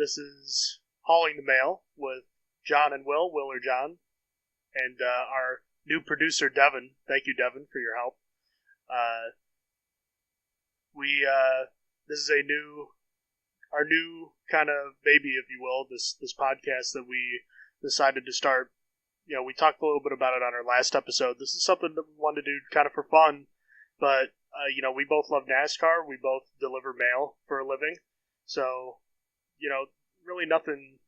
This is Hauling the Mail with John and Will or John, and our new producer, Devin. Thank you, Devin, for your help. This is our new kind of baby, if you will, this podcast that we decided to start. We talked a little bit about it on our last episode. This is something that we wanted to do kind of for fun, but, we both love NASCAR. We both deliver mail for a living. So, really nothing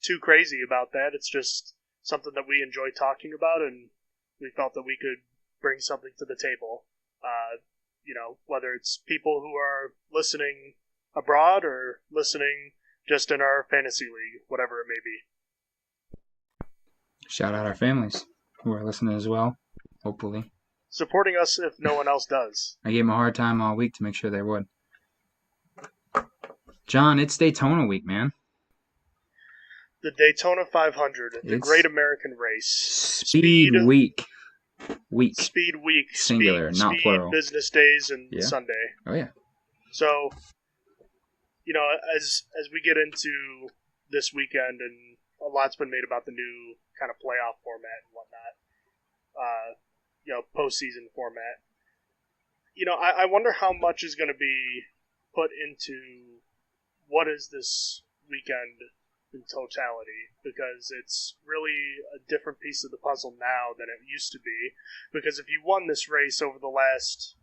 too crazy about that. It's just something that we enjoy talking about, and we felt that we could bring something to the table. Whether it's people who are listening abroad or listening just in our fantasy league, whatever it may be. Shout out our families who are listening as well, hopefully. Supporting us if no one else does. I gave them a hard time all week to make sure they would. John, it's Daytona week, man. The Daytona 500, the Great American Race. Speed week. Speed week. Singular, not plural. Business days and Sunday. Oh, yeah. So, as we get into this weekend, and a lot's been made about the new kind of playoff format and whatnot, postseason format. I wonder how much is going to be put into what is this weekend in totality, because it's really a different piece of the puzzle now than it used to be. Because if you won this race over the last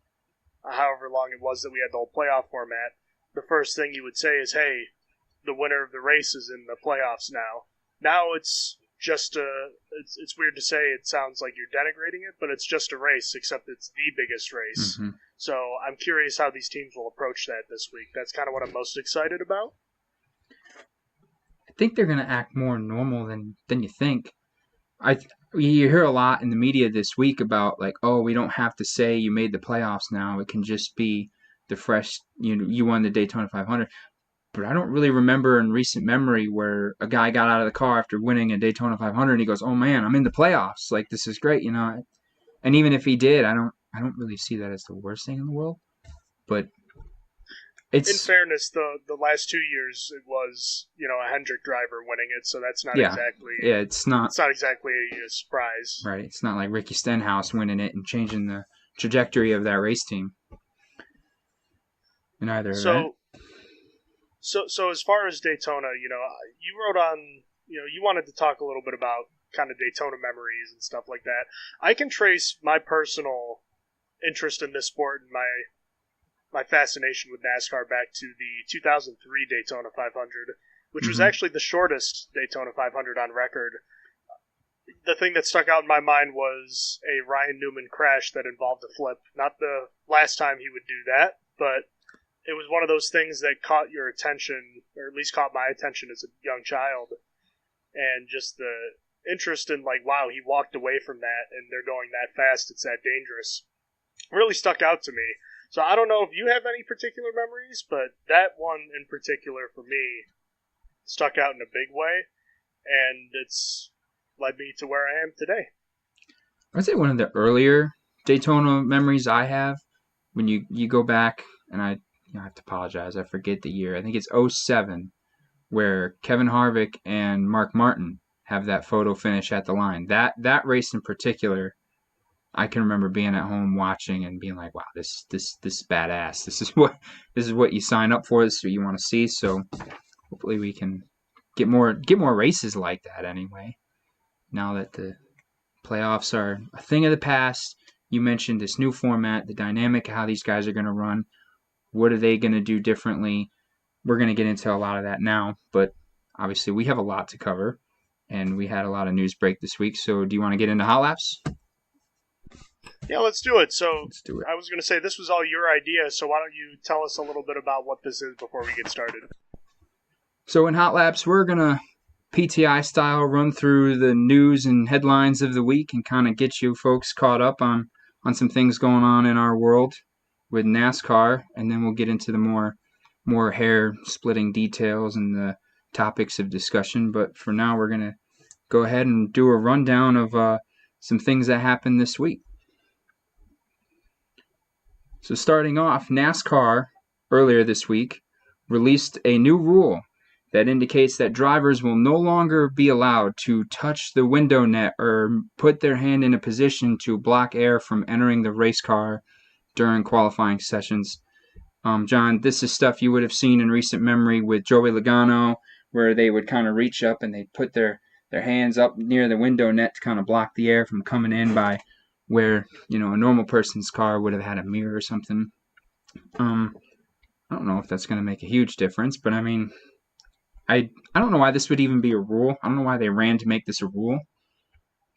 however long it was that we had the whole playoff format, the first thing you would say is, hey, the winner of the race is in the playoffs now. Now it's just it's weird to say, it sounds like you're denigrating it, but it's just a race, except it's the biggest race. Mm-hmm. So I'm curious how these teams will approach that this week. That's kind of what I'm most excited about. I think they're going to act more normal than you think. You hear a lot in the media this week about, like, oh, we don't have to say you made the playoffs now. It can just be the fresh, you won the Daytona 500. But I don't really remember in recent memory where a guy got out of the car after winning a Daytona 500 and he goes, "Oh man, I'm in the playoffs. Like, this is great," And even if he did, I don't really see that as the worst thing in the world. But it's, in fairness, the last 2 years it was a Hendrick driver winning it, so that's not exactly it's not exactly a surprise, right? It's not like Ricky Stenhouse winning it and changing the trajectory of that race team. In either event. So as far as Daytona, you wrote on, you wanted to talk a little bit about kind of Daytona memories and stuff like that. I can trace my personal interest in this sport and my fascination with NASCAR back to the 2003 Daytona 500, which was actually the shortest Daytona 500 on record. The thing that stuck out in my mind was a Ryan Newman crash that involved a flip. Not the last time he would do that, but it was one of those things that caught your attention, or at least caught my attention as a young child. And just the interest in, like, wow, he walked away from that, and they're going that fast, it's that dangerous, really stuck out to me. So I don't know if you have any particular memories, but that one in particular for me stuck out in a big way, and it's led me to where I am today. I'd say one of the earlier Daytona memories I have, when you go back, and I have to apologize, I forget the year. I think it's 2007, where Kevin Harvick and Mark Martin have that photo finish at the line. That race in particular, I can remember being at home watching and being like, wow, this is badass. This is what you sign up for. This is what you want to see. So hopefully we can get more races like that anyway. Now that the playoffs are a thing of the past, you mentioned this new format, the dynamic of how these guys are going to run. What are they going to do differently? We're going to get into a lot of that now, but obviously we have a lot to cover, and we had a lot of news break this week. So do you want to get into hot laps? Yeah, let's do it. Let's do it. I was going to say, this was all your idea, so why don't you tell us a little bit about what this is before we get started? So in hot laps, we're going to PTI style run through the news and headlines of the week and kind of get you folks caught up on some things going on in our world with NASCAR, and then we'll get into the more hair-splitting details and the topics of discussion. But for now, we're going to go ahead and do a rundown of some things that happened this week. So starting off, NASCAR earlier this week released a new rule that indicates that drivers will no longer be allowed to touch the window net or put their hand in a position to block air from entering the race car during qualifying sessions. John, this is stuff you would have seen in recent memory with Joey Logano, where they would kind of reach up and they'd put their hands up near the window net to kind of block the air from coming in by where, a normal person's car would have had a mirror or something. I don't know if that's going to make a huge difference, but I mean, I don't know why this would even be a rule. I don't know why they ran to make this a rule,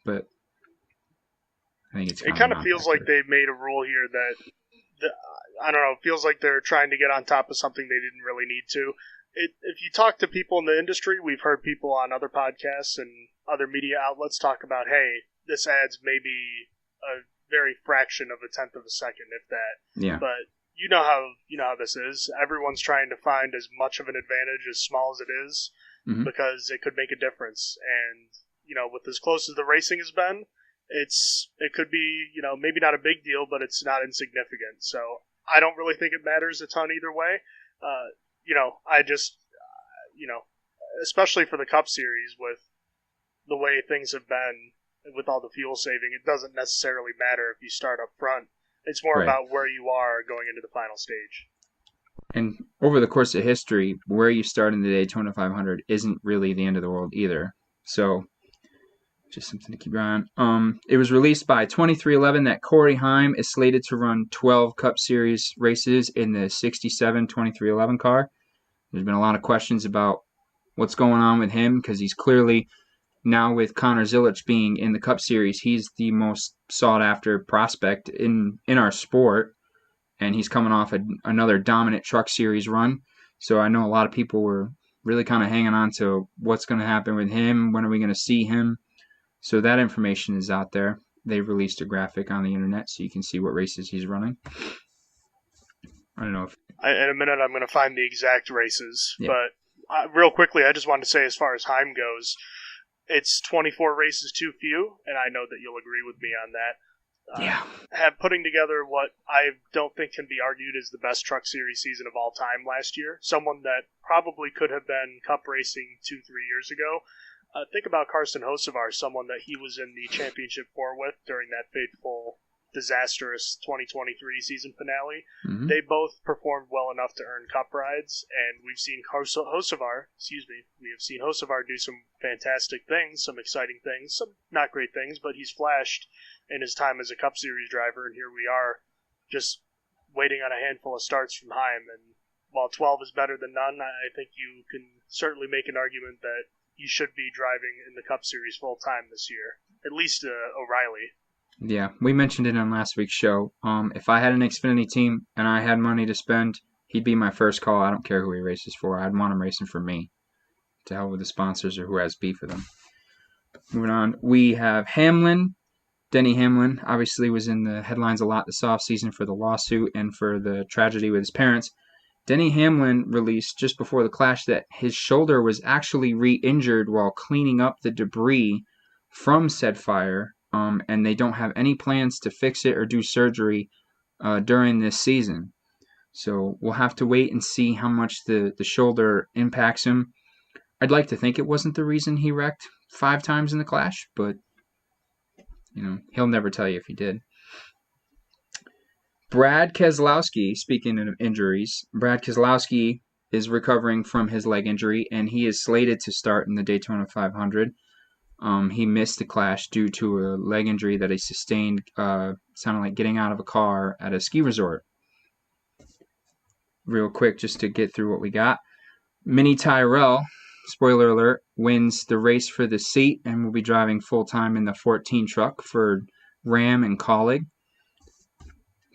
but I think it kind of feels like they made a rule here that I don't know. It feels like they're trying to get on top of something they didn't really need to. If you talk to people in the industry, we've heard people on other podcasts and other media outlets talk about, hey, this adds maybe a very fraction of a tenth of a second, if that. Yeah. But you know how this is. Everyone's trying to find as much of an advantage as small as it is, because it could make a difference. And with as close as the racing has been, it could be maybe not a big deal, but it's not insignificant. So I don't really think it matters a ton either way. I just especially for the Cup Series with the way things have been with all the fuel saving, it doesn't necessarily matter if you start up front. It's more about where you are going into the final stage. And over the course of history, where you start in the Daytona 500 isn't really the end of the world either. So, just something to keep your eye on. It was released by 2311 that Corey Heim is slated to run 12 Cup Series races in the 67 2311 car. There's been a lot of questions about what's going on with him, because he's clearly, now with Connor Zilisch being in the Cup Series, he's the most sought-after prospect in our sport, and he's coming off another dominant Truck Series run. So I know a lot of people were really kind of hanging on to what's going to happen with him, when are we going to see him. So that information is out there. They've released a graphic on the internet so you can see what races he's running. I don't know if... In a minute I'm going to find the exact races, but real quickly, I just wanted to say, as far as Heim goes, it's 24 races too few, and I know that you'll agree with me on that. Putting together what I don't think can be argued as the best Truck Series season of all time last year, someone that probably could have been Cup racing 2-3 years ago. Think about Carson Hocevar, someone that he was in the championship 4 with during that fateful, disastrous 2023 season finale. They both performed well enough to earn Cup rides, and we've seen Hocevar do some fantastic things, some exciting things, some not great things, but he's flashed in his time as a Cup Series driver, and here we are just waiting on a handful of starts from Heim. And while 12 is better than none, I think you can certainly make an argument that he should be driving in the Cup Series full time this year, at least O'Reilly. Yeah, we mentioned it on last week's show. If I had an Xfinity team and I had money to spend, he'd be my first call. I don't care who he races for. I'd want him racing for me. To hell with the sponsors or who has beef with them. Moving on, we have Hamlin. Denny Hamlin obviously was in the headlines a lot this offseason for the lawsuit and for the tragedy with his parents. Denny Hamlin released just before the Clash that his shoulder was actually re-injured while cleaning up the debris from said fire, and they don't have any plans to fix it or do surgery during this season. So we'll have to wait and see how much the shoulder impacts him. I'd like to think it wasn't the reason he wrecked 5 times in the Clash, but he'll never tell you if he did. Brad Keselowski, speaking of injuries, Brad Keselowski is recovering from his leg injury, and he is slated to start in the Daytona 500. He missed the Clash due to a leg injury that he sustained, sounded like getting out of a car at a ski resort. Real quick, just to get through what we got. Minnie Tyrell, spoiler alert, wins the race for the seat and will be driving full-time in the 14 truck for Ram and Colleague.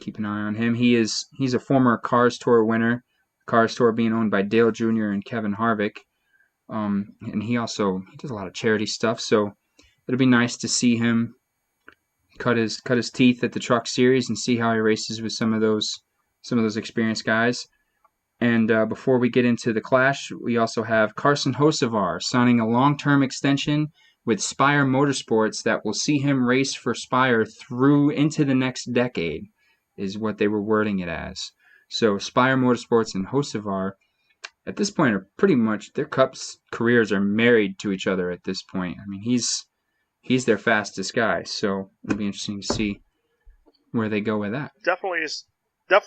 Keep an eye on him. He's a former Cars Tour winner, Cars Tour being owned by Dale Jr. and Kevin Harvick. And he does a lot of charity stuff, so it'll be nice to see him cut his teeth at the Truck Series and see how he races with some of those experienced guys. And before we get into the Clash, we also have Carson Hocevar signing a long-term extension with Spire Motorsports that will see him race for Spire through into the next decade, is what they were wording it as. So Spire Motorsports and Hocevar at this point are pretty much their Cup's careers are married to each other at this point. I mean, he's their fastest guy, so it'll be interesting to see where they go with that. Definitely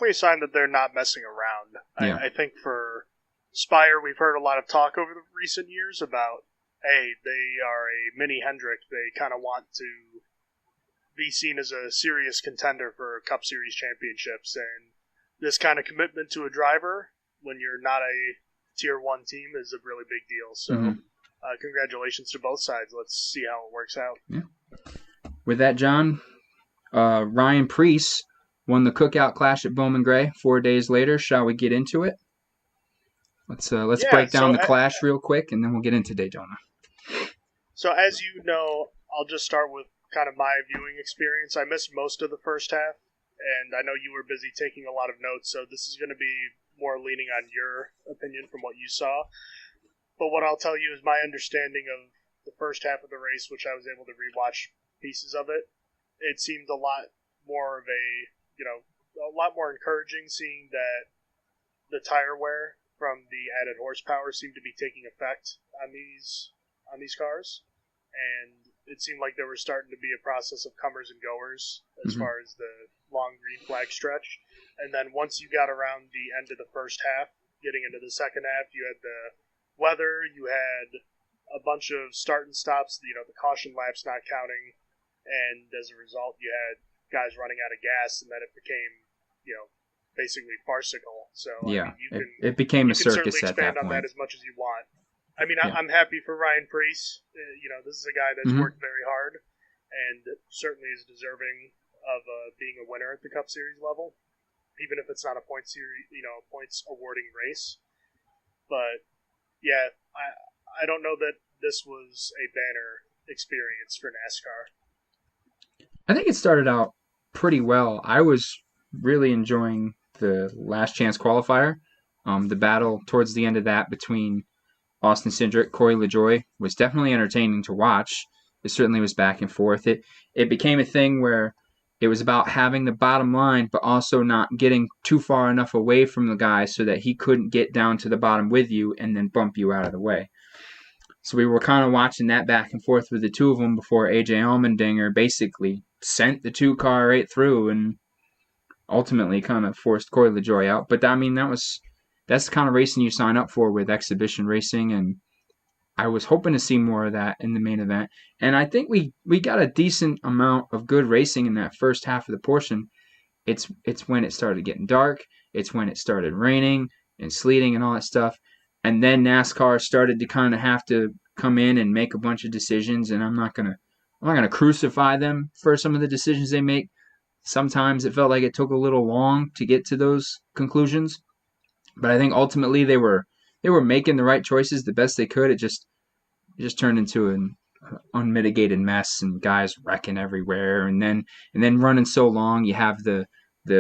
a sign that they're not messing around. Yeah. I think for Spire, we've heard a lot of talk over the recent years about, hey, they are a mini Hendrick. They kind of want to be seen as a serious contender for Cup Series championships, and this kind of commitment to a driver when you're not a Tier 1 team is a really big deal. So congratulations to both sides. Let's see how it works out. Yeah. With that, John, Ryan Preece won the Cookout Clash at Bowman Gray 4 days later. Shall we get into it? Let's break down the Clash real quick, and then we'll get into Daytona. So as you know, I'll just start with kind of my viewing experience. I missed most of the first half, and I know you were busy taking a lot of notes, so this is going to be more leaning on your opinion from what you saw. But what I'll tell you is my understanding of the first half of the race, which I was able to rewatch pieces of it. It seemed a lot more of a lot more encouraging seeing that the tire wear from the added horsepower seemed to be taking effect on these cars, and it seemed like there was starting to be a process of comers and goers as far as the long green flag stretch. And then once you got around the end of the first half, getting into the second half, you had the weather, you had a bunch of start and stops, the caution laps not counting, and as a result, you had guys running out of gas, and then it became, basically farcical. So yeah, I mean, it became a circus at that point. You can certainly expand on that as much as you want. I mean, yeah. I'm happy for Ryan Preece. This is a guy that's worked very hard and certainly is deserving of being a winner at the Cup Series level, even if it's not a point series, points awarding race. But yeah, I don't know that this was a banner experience for NASCAR. I think it started out pretty well. I was really enjoying the last chance qualifier. The battle towards the end of that between Austin Cindric, Corey LaJoie was definitely entertaining to watch. It certainly was back and forth. It became a thing where it was about having the bottom line, but also not getting too far enough away from the guy so that he couldn't get down to the bottom with you and then bump you out of the way. So we were kind of watching that back and forth with the two of them before AJ Allmendinger basically sent the 2-car right through and ultimately kind of forced Corey LaJoie out. But I mean, that's the kind of racing you sign up for with exhibition racing, and I was hoping to see more of that in the main event. And I think we got a decent amount of good racing in that first half of the portion. It's when it started getting dark. It's when it started raining and sleeting and all that stuff. And then NASCAR started to kind of have to come in and make a bunch of decisions. And I'm not gonna crucify them for some of the decisions they make. Sometimes it felt like it took a little long to get to those conclusions. But I think ultimately they were making the right choices the best they could. It just turned into an unmitigated mess and guys wrecking everywhere, and then running so long. You have the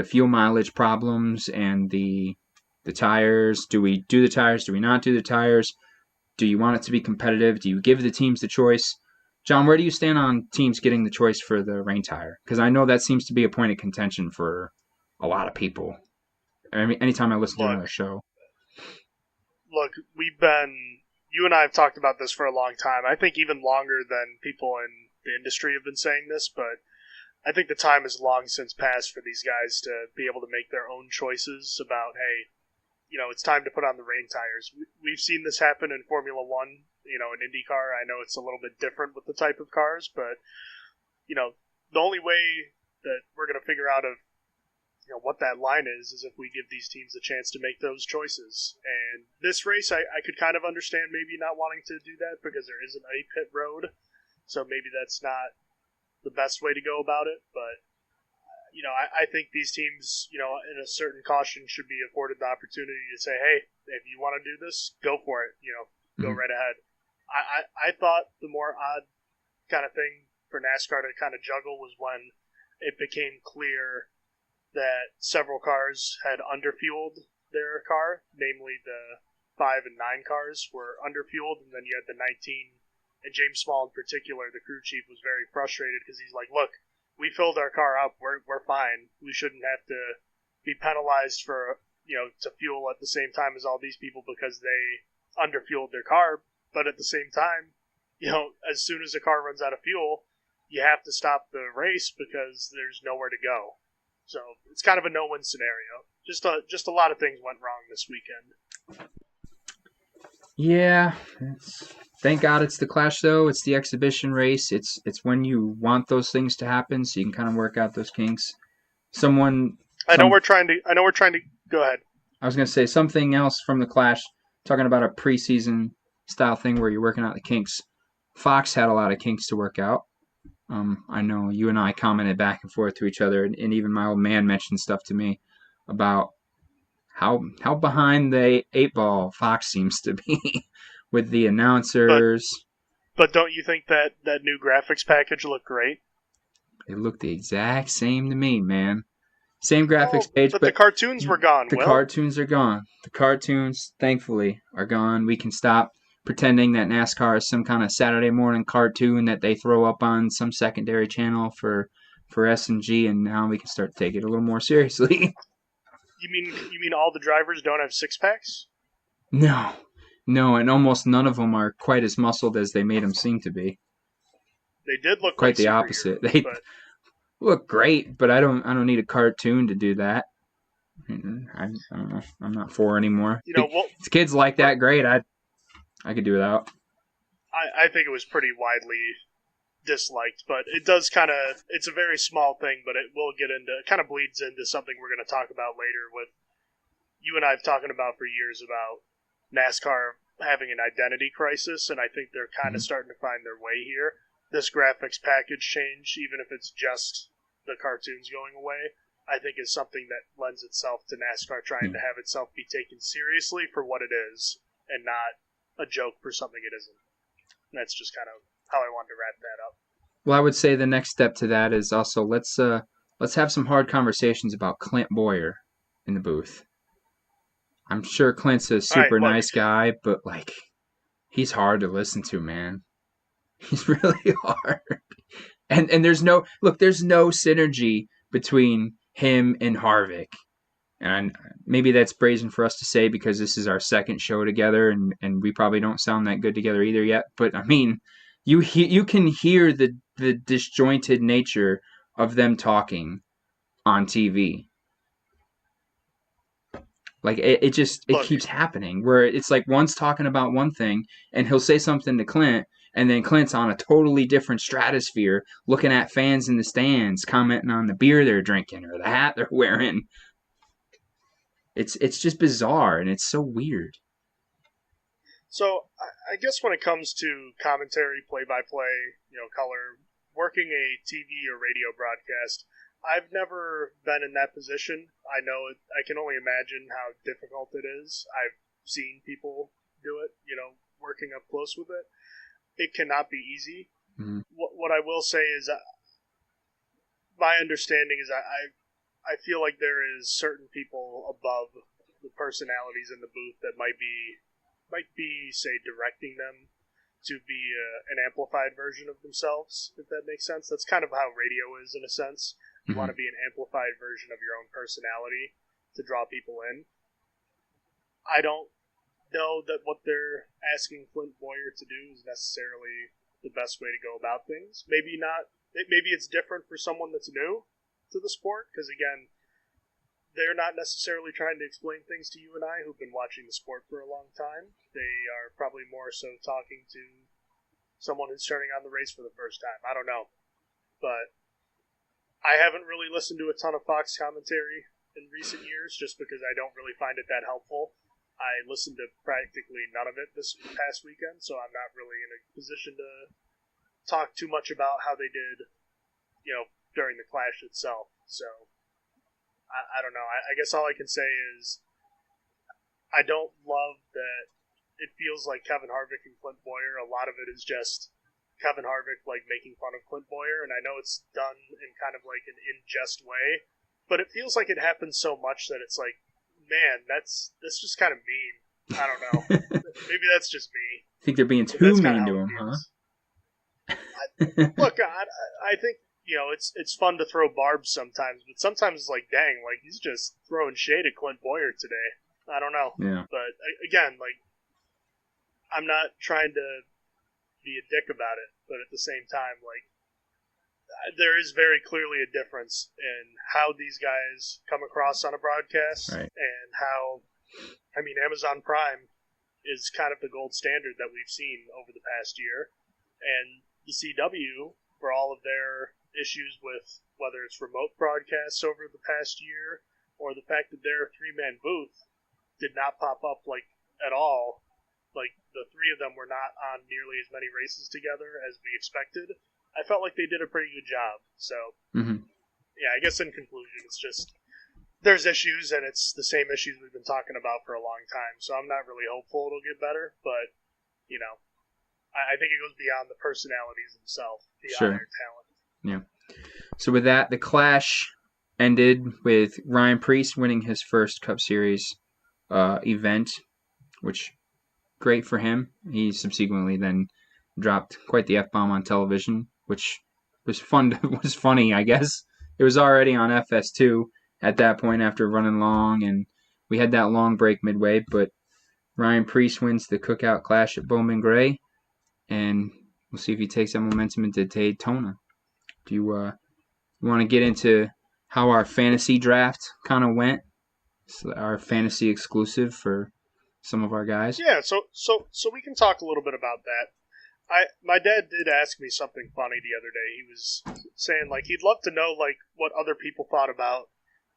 fuel mileage problems and the tires. Do we do the tires? Do we not do the tires? Do you want it to be competitive? Do you give the teams the choice? John, where do you stand on teams getting the choice for the rain tire? Because I know that seems to be a point of contention for a lot of people. I mean, anytime I listen to another show. Look, you and I have talked about this for a long time. I think even longer than people in the industry have been saying this, but I think the time has long since passed for these guys to be able to make their own choices about, hey, it's time to put on the rain tires. We've seen this happen in Formula One, in IndyCar. I know it's a little bit different with the type of cars, but, the only way that we're going to figure out what that line is if we give these teams a chance to make those choices. And this race, I could kind of understand maybe not wanting to do that because there isn't a pit road, so maybe that's not the best way to go about it. But I think these teams, in a certain caution, should be afforded the opportunity to say, hey, if you want to do this, go for it. Go right ahead. I thought the more odd kind of thing for NASCAR to kind of juggle was when it became clear that several cars had underfueled their car, namely the 5 and 9 cars were underfueled, and then you had the 19, and James Small in particular, the crew chief, was very frustrated because he's like, look, we filled our car up, we're fine. We shouldn't have to be penalized for, to fuel at the same time as all these people because they underfueled their car. But at the same time, as soon as a car runs out of fuel, you have to stop the race because there's nowhere to go. So it's kind of a no-win scenario. Just a lot of things went wrong this weekend. Yeah, thank God it's the Clash though. It's the exhibition race. It's when you want those things to happen, so you can kind of work out those kinks. I know we're trying to. Go ahead. I was gonna say something else from the Clash, talking about a preseason style thing where you're working out the kinks. Fox had a lot of kinks to work out. I know you and I commented back and forth to each other, and even my old man mentioned stuff to me about how behind the eight ball Fox seems to be with the announcers. But don't you think that new graphics package looked great? It looked the exact same to me, man. Same graphics page, but the cartoons were gone. Cartoons are gone. The cartoons, thankfully, are gone. We can stop pretending that NASCAR is some kind of Saturday morning cartoon that they throw up on some secondary channel for S&G, and now we can start to take it a little more seriously. You mean all the drivers don't have six packs? No, and almost none of them are quite as muscled as they made them seem to be. They did look quite the opposite. They look great, but I don't need a cartoon to do that. I don't know. I'm not for anymore. It's kids like that. Great. I could do without. I think it was pretty widely disliked, but it does it's a very small thing, but it kind of bleeds into something we're going to talk about later with you and I have talking about for years about NASCAR having an identity crisis, and I think they're kind of starting to find their way here. This graphics package change, even if it's just the cartoons going away, I think is something that lends itself to NASCAR trying to have itself be taken seriously for what it is and not a joke for something it isn't. And that's just kind of how I wanted to wrap that up. Well, I would say the next step to that is also let's have some hard conversations about Clint Boyer in the booth. I'm sure Clint's a super nice guy, but he's hard to listen to, man. He's really hard. And there's no synergy between him and Harvick. And maybe that's brazen for us to say because this is our second show together and we probably don't sound that good together either yet. But I mean, you can hear the disjointed nature of them talking on TV. It keeps happening where it's like one's talking about one thing and he'll say something to Clint and then Clint's on a totally different stratosphere looking at fans in the stands, commenting on the beer they're drinking or the hat they're wearing. It's just bizarre and it's so weird. So I guess when it comes to commentary, play-by-play, color, working a TV or radio broadcast, I've never been in that position. I know I can only imagine how difficult it is. I've seen people do it, working up close with it. It cannot be easy. Mm-hmm. What I will say is my understanding is I feel like there is certain people above the personalities in the booth that might be, say, directing them to be an amplified version of themselves, if that makes sense. That's kind of how radio is in a sense. You want to be an amplified version of your own personality to draw people in. I don't know that what they're asking Clint Boyer to do is necessarily the best way to go about things. Maybe not. Maybe it's different for someone that's new to the sport, because again, they're not necessarily trying to explain things to you and I who've been watching the sport for a long time. They are probably more so talking to someone who's turning on the race for the first time. I don't know. But I haven't really listened to a ton of Fox commentary in recent years just because I don't really find it that helpful. I listened to practically none of it this past weekend, so I'm not really in a position to talk too much about how they did, during the Clash itself. So, I don't know. I guess all I can say is I don't love that it feels like Kevin Harvick and Clint Boyer. A lot of it is just Kevin Harvick making fun of Clint Boyer, and I know it's done in kind of an in-jest way, but it feels like it happens so much that it's like, man, that's just kind of mean. I don't know. Maybe that's just me. I think they're being too mean to him, huh? Look, I think it's fun to throw barbs sometimes, but sometimes it's like, dang, like he's just throwing shade at Clint Boyer today. I don't know. Yeah. But again, like I'm not trying to be a dick about it, but at the same time, like there is very clearly a difference in how these guys come across on a broadcast Right. and how, I mean, Amazon Prime is kind of the gold standard that we've seen over the past year, and the CW, for all of their issues with whether it's remote broadcasts over the past year or the fact that their three-man booth did not pop up like at all, like the three of them were not on nearly as many races together as we expected. I felt like they did a pretty good job. So, yeah, I guess in conclusion, it's just there's issues, and it's the same issues we've been talking about for a long time. So I'm not really hopeful it'll get better, but I think it goes beyond the personalities themselves, beyond their talent. Yeah. So with that, the clash ended with Ryan Preece winning his first Cup Series event, which great for him. He subsequently then dropped quite the F-bomb on television, which was was funny, I guess. It was already on FS2 at that point after running long, and we had that long break midway, but Ryan Preece wins the Cookout Clash at Bowman Gray, and we'll see if he takes that momentum into Daytona. Do you want to get into how our fantasy draft kind of went? So our fantasy exclusive for some of our guys. Yeah, so we can talk a little bit about that. My dad did ask me something funny the other day. He was saying like he'd love to know like what other people thought about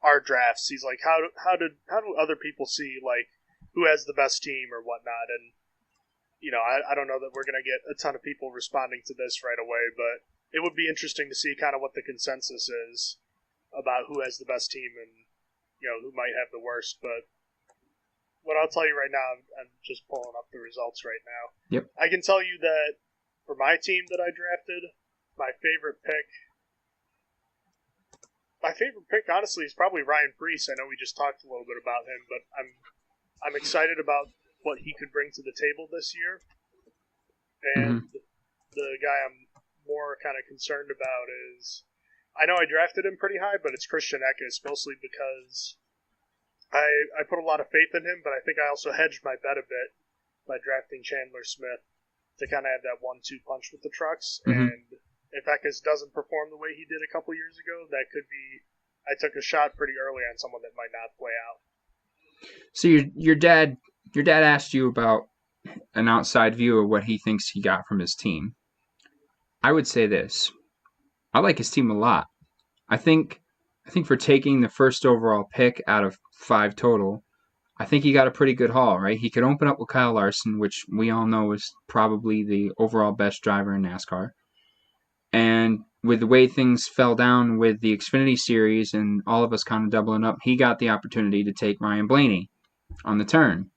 our drafts. He's like, how do other people see like who has the best team or whatnot? And I don't know that we're gonna get a ton of people responding to this right away, but it would be interesting to see kind of what the consensus is about who has the best team and who might have the worst. But what I'll tell you right now, I'm just pulling up the results right now. Yep. I can tell you that for my team that I drafted, my favorite pick honestly is probably Ryan Preece. I know we just talked a little bit about him, but I'm excited about what he could bring to the table this year. And the guy I'm more kind of concerned about is, I know I drafted him pretty high, but it's Christian Eckes, mostly because I put a lot of faith in him, but I think I also hedged my bet a bit by drafting Chandler Smith to kind of have that 1-2 punch with the trucks. And if Eckes doesn't perform the way he did a couple years ago, that could be, I took a shot pretty early on someone that might not play out. So your dad asked you about an outside view of what he thinks he got from his team. I would say this. I like his team a lot. I think for taking the first overall pick out of 5 total, I think he got a pretty good haul, right? He could open up with Kyle Larson, which we all know is probably the overall best driver in NASCAR. And with the way things fell down with the Xfinity Series and all of us kind of doubling up, he got the opportunity to take Ryan Blaney on the turn.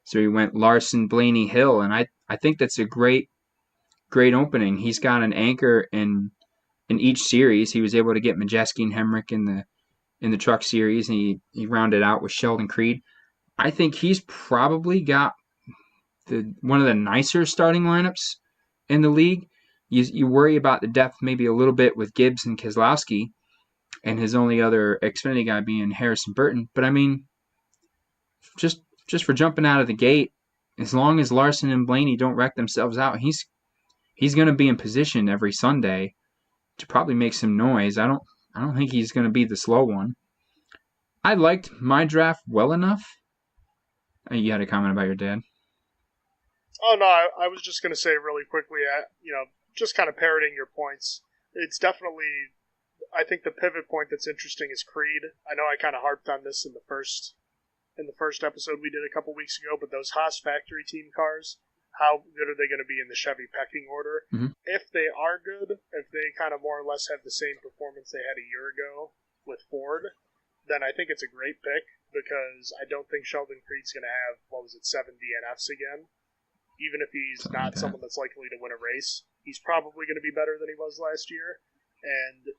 So he went Larson, Blaney, Hill, and I think that's a great opening. He's got an anchor in each series. He was able to get Majeski and Hemrick in the truck series, and he rounded out with Sheldon Creed. I think he's probably got one of the nicer starting lineups in the league. You worry about the depth maybe a little bit with Gibbs and Keselowski, and his only other Xfinity guy being Harrison Burton. But I mean, just for jumping out of the gate, as long as Larson and Blaney don't wreck themselves out, he's going to be in position every Sunday to probably make some noise. I don't think he's going to be the slow one. I liked my draft well enough. You had a comment about your dad? Oh, no, I was just going to say really quickly, just kind of parroting your points. It's definitely, I think the pivot point that's interesting is Creed. I know I kind of harped on this in the first episode we did a couple weeks ago, but those Haas factory team cars, how good are they going to be in the Chevy pecking order? If they are good, if they kind of more or less have the same performance they had a year ago with Ford, then I think it's a great pick, because I don't think Sheldon Creed's going to have, 7 DNFs again. Even if he's not someone that's likely to win a race, he's probably going to be better than he was last year. And,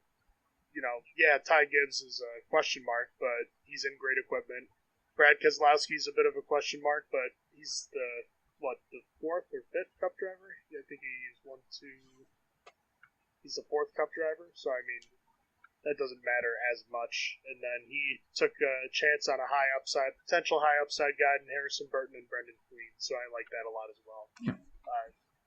Ty Gibbs is a question mark, but he's in great equipment. Brad Keselowski's a bit of a question mark, but he's the 4th or 5th Cup driver? I think he's the 4th Cup driver, so I mean that doesn't matter as much. And then he took a chance on a potential high upside guy in Harrison Burton and Brendan Queen, so I like that a lot as well. Yeah.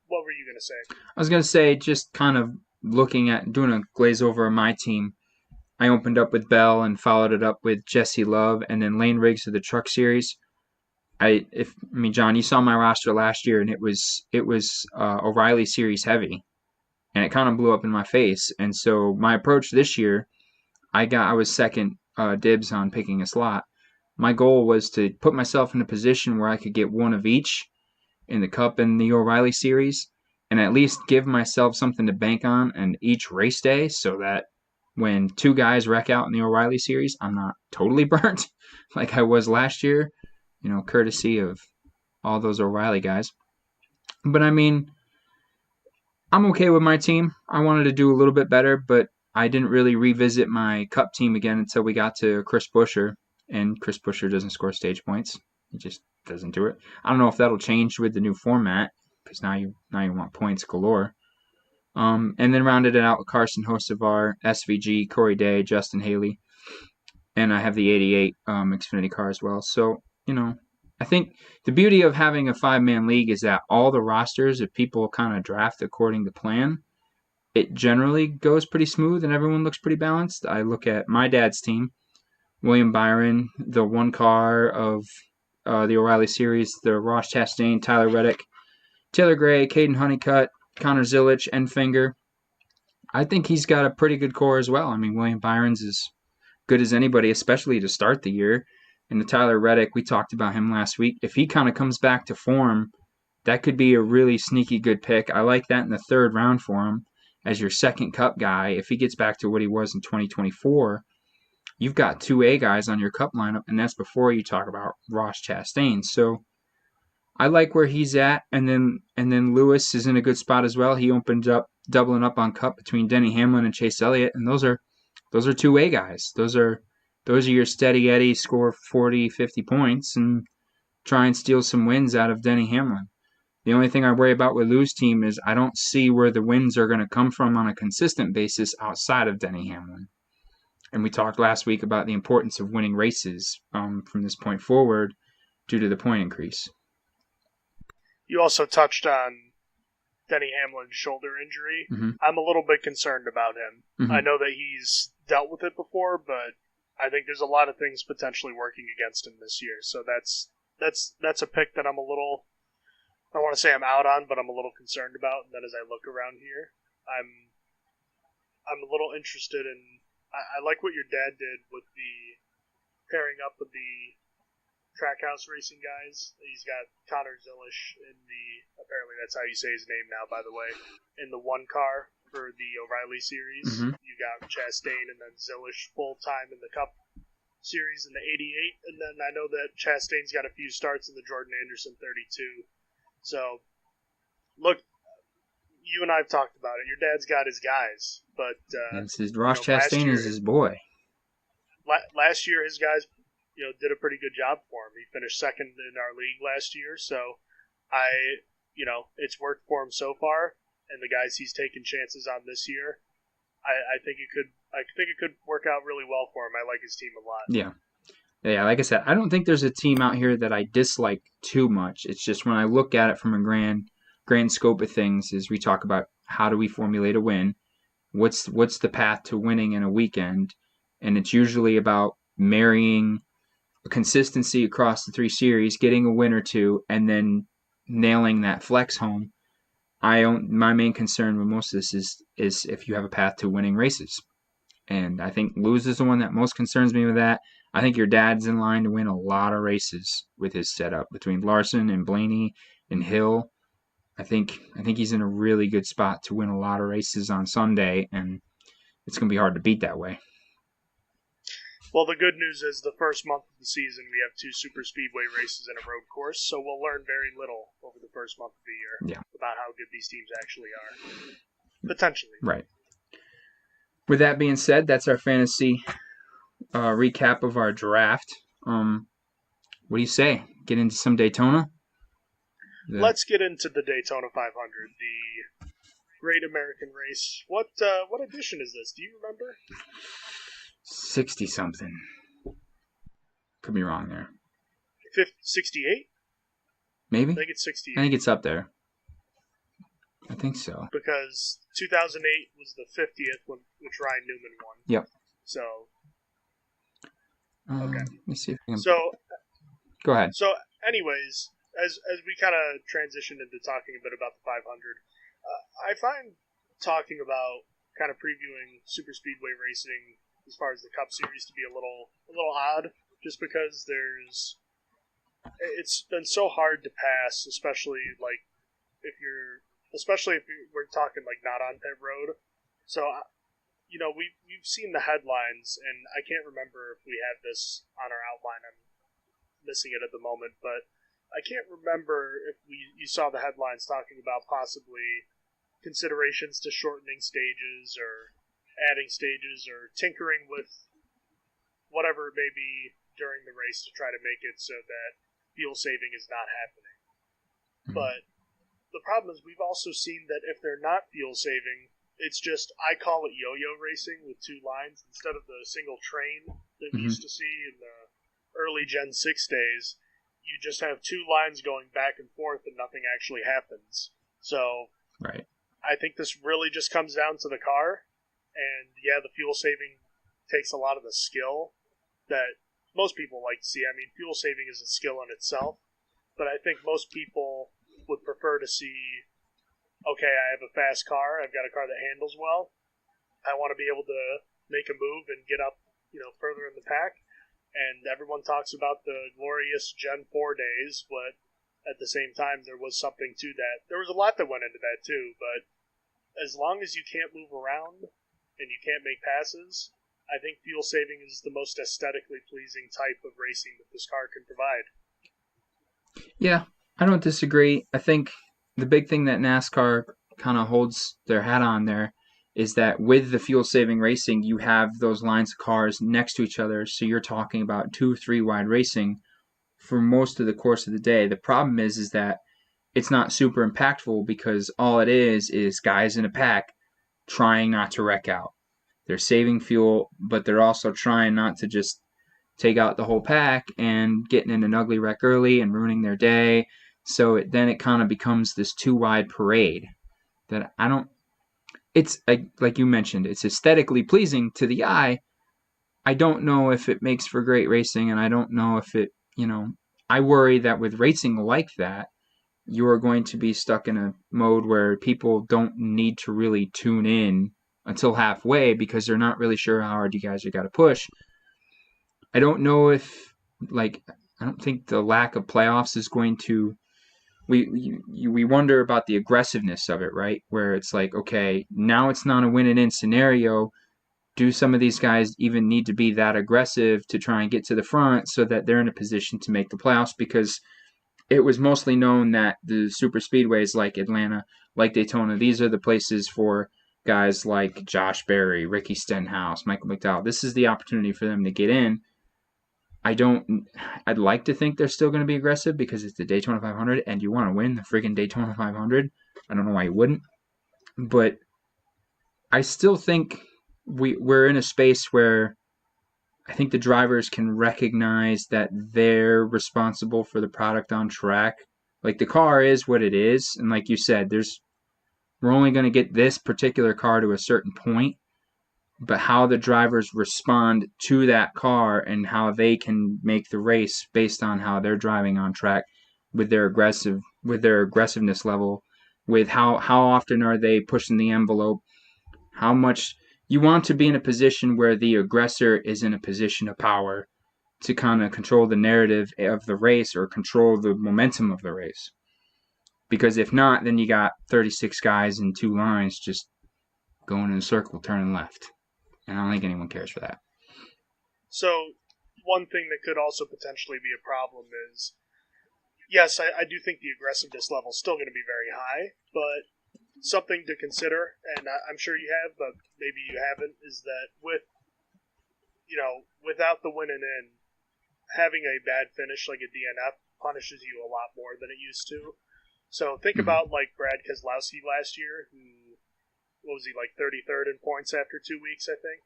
What were you going to say? I was going to say, just kind of looking at doing a glaze over of my team. I opened up with Bell and followed it up with Jesse Love and then Lane Riggs of the Truck Series. John, you saw my roster last year, and it was O'Reilly Series heavy, and it kind of blew up in my face. And so my approach this year, I was second dibs on picking a slot. My goal was to put myself in a position where I could get one of each in the Cup and the O'Reilly Series, and at least give myself something to bank on in each race day, so that when two guys wreck out in the O'Reilly Series, I'm not totally burnt like I was last year, courtesy of all those O'Reilly guys. But I mean, I'm okay with my team. I wanted to do a little bit better, but I didn't really revisit my Cup team again until we got to Chris Buescher, and Chris Buescher doesn't score stage points. He just doesn't do it. I don't know if that'll change with the new format, because now you want points galore. And then rounded it out with Carson Hocevar, SVG, Corey Day, Justin Haley, and I have the 88 Xfinity car as well. So, I think the beauty of having a 5-man league is that all the rosters, if people kind of draft according to plan, it generally goes pretty smooth and everyone looks pretty balanced. I look at my dad's team, William Byron, the one car of the O'Reilly Series, the Ross Chastain, Tyler Reddick, Taylor Gray, Caden Honeycutt, Connor Zilich, and Finger. I think he's got a pretty good core as well. I mean, William Byron's as good as anybody, especially to start the year. And the Tyler Reddick, we talked about him last week. If he kind of comes back to form, that could be a really sneaky good pick. I like that in the third round for him as your second Cup guy. If he gets back to what he was in 2024, you've got 2A guys on your Cup lineup, and that's before you talk about Ross Chastain. So I like where he's at, and then Lewis is in a good spot as well. He opened up doubling up on Cup between Denny Hamlin and Chase Elliott, and those are 2A guys. Those are your steady Eddie, score 40, 50 points and try and steal some wins out of Denny Hamlin. The only thing I worry about with Lou's team is I don't see where the wins are going to come from on a consistent basis outside of Denny Hamlin. And we talked last week about the importance of winning races from this point forward due to the point increase. You also touched on Denny Hamlin's shoulder injury. Mm-hmm. I'm a little bit concerned about him. Mm-hmm. I know that he's dealt with it before, but I think there's a lot of things potentially working against him this year. So that's a pick that I'm a little, I don't want to say I'm out on, but I'm a little concerned about. And then as I look around here, I'm a little interested in, I like what your dad did with the pairing up with the Trackhouse Racing guys. He's got Connor Zilish in the, apparently that's how you say his name now, by the way, in the one car for the O'Reilly Series. Mm-hmm. You got Chastain and then Zilish full-time in the Cup Series in the 88. And then I know that Chastain's got a few starts in the Jordan Anderson 32. So, look, you and I have talked about it. Your dad's got his guys, but Ross Chastain is his boy. Last year, his guys did a pretty good job for him. He finished second in our league last year, so it's worked for him so far. And the guys he's taken chances on this year, I think it could work out really well for him. I like his team a lot. Yeah. Like I said, I don't think there's a team out here that I dislike too much. It's just when I look at it from a grand scope of things, is we talk about how do we formulate a win, what's the path to winning in a weekend, and it's usually about marrying consistency across the 3 series, getting a win or two, and then nailing that flex home. My main concern with most of this is if you have a path to winning races. And I think Lewis is the one that most concerns me with that. I think your dad's in line to win a lot of races with his setup between Larson and Blaney and Hill. I think he's in a really good spot to win a lot of races on Sunday, and it's going to be hard to beat that way. Well, the good news is the first month of the season we have 2 super speedway races and a road course, so we'll learn very little over the first month of the year about how good these teams actually are. Potentially. Right. With that being said, that's our fantasy recap of our draft. What do you say? Get into some Daytona? Let's get into the Daytona 500. Great American Race. What edition is this? Do you remember? 60 something. Could be wrong there. 68? Maybe? I think it's 68. I think it's up there. I think so. Because 2008 was the 50th, which Ryan Newman won. Yep. So, okay. Let me see if I can... So, go ahead. So, anyways, as we kind of transition into talking a bit about the 500, I find talking about kind of previewing super speedway racing as far as the Cup Series to be a little odd, just because it's been so hard to pass, especially if we're talking like not on pit road. So, we've seen the headlines, and I can't remember if we had this on our outline. I'm missing it at the moment, but I can't remember if you saw the headlines talking about possibly considerations to shortening stages or adding stages or tinkering with whatever it may be during the race to try to make it so that fuel saving is not happening. Mm-hmm. But the problem is we've also seen that if they're not fuel saving, it's just, I call it yo-yo racing with two lines instead of the single train that we used to see in the early Gen 6 days. You just have two lines going back and forth and nothing actually happens. So, right. I think this really just comes down to the car. And yeah, the fuel saving takes a lot of the skill that most people like to see. I mean, fuel saving is a skill in itself. But I think most people would prefer to see, okay, I have a fast car. I've got a car that handles well. I want to be able to make a move and get up, further in the pack. And everyone talks about the glorious Gen 4 days, but at the same time, there was something to that. There was a lot that went into that, too, but as long as you can't move around and you can't make passes, I think fuel saving is the most aesthetically pleasing type of racing that this car can provide. Yeah, I don't disagree. I think the big thing that NASCAR kind of holds their hat on there is that with the fuel-saving racing, you have those lines of cars next to each other, so you're talking about 2-3 wide racing for most of the course of the day. The problem is that it's not super impactful because all it is guys in a pack trying not to wreck out. They're saving fuel, but they're also trying not to just take out the whole pack and getting in an ugly wreck early and ruining their day. So then it kind of becomes this too-wide parade that I don't... It's, like you mentioned, it's aesthetically pleasing to the eye. I don't know if it makes for great racing, and I don't know if it, I worry that with racing like that, you are going to be stuck in a mode where people don't need to really tune in until halfway because they're not really sure how hard you guys are got to push. I don't know if, I don't think the lack of playoffs is going to... We wonder about the aggressiveness of it, right? Where it's like, okay, now it's not a win and in scenario. Do some of these guys even need to be that aggressive to try and get to the front so that they're in a position to make the playoffs? Because it was mostly known that the super speedways like Atlanta, like Daytona, these are the places for guys like Josh Berry, Ricky Stenhouse, Michael McDowell. This is the opportunity for them to get in. I'd like to think they're still going to be aggressive because it's the Daytona 500 and you want to win the friggin' Daytona 500. I don't know why you wouldn't. But I still think we're in a space where I think the drivers can recognize that they're responsible for the product on track. Like, the car is what it is. And like you said, we're only going to get this particular car to a certain point. But how the drivers respond to that car and how they can make the race based on how they're driving on track with their aggressiveness level, with how often are they pushing the envelope, how much you want to be in a position where the aggressor is in a position of power to kind of control the narrative of the race or control the momentum of the race. Because if not, then you got 36 guys in two lines just going in a circle, turning left. And I don't think anyone cares for that. So, one thing that could also potentially be a problem is, yes, I do think the aggressiveness level is still going to be very high, but something to consider, and I'm sure you have, but maybe you haven't, is that without the win and in, having a bad finish like a DNF punishes you a lot more than it used to. So think about like Brad Keselowski last year, who what was he, like 33rd in points after 2 weeks, I think?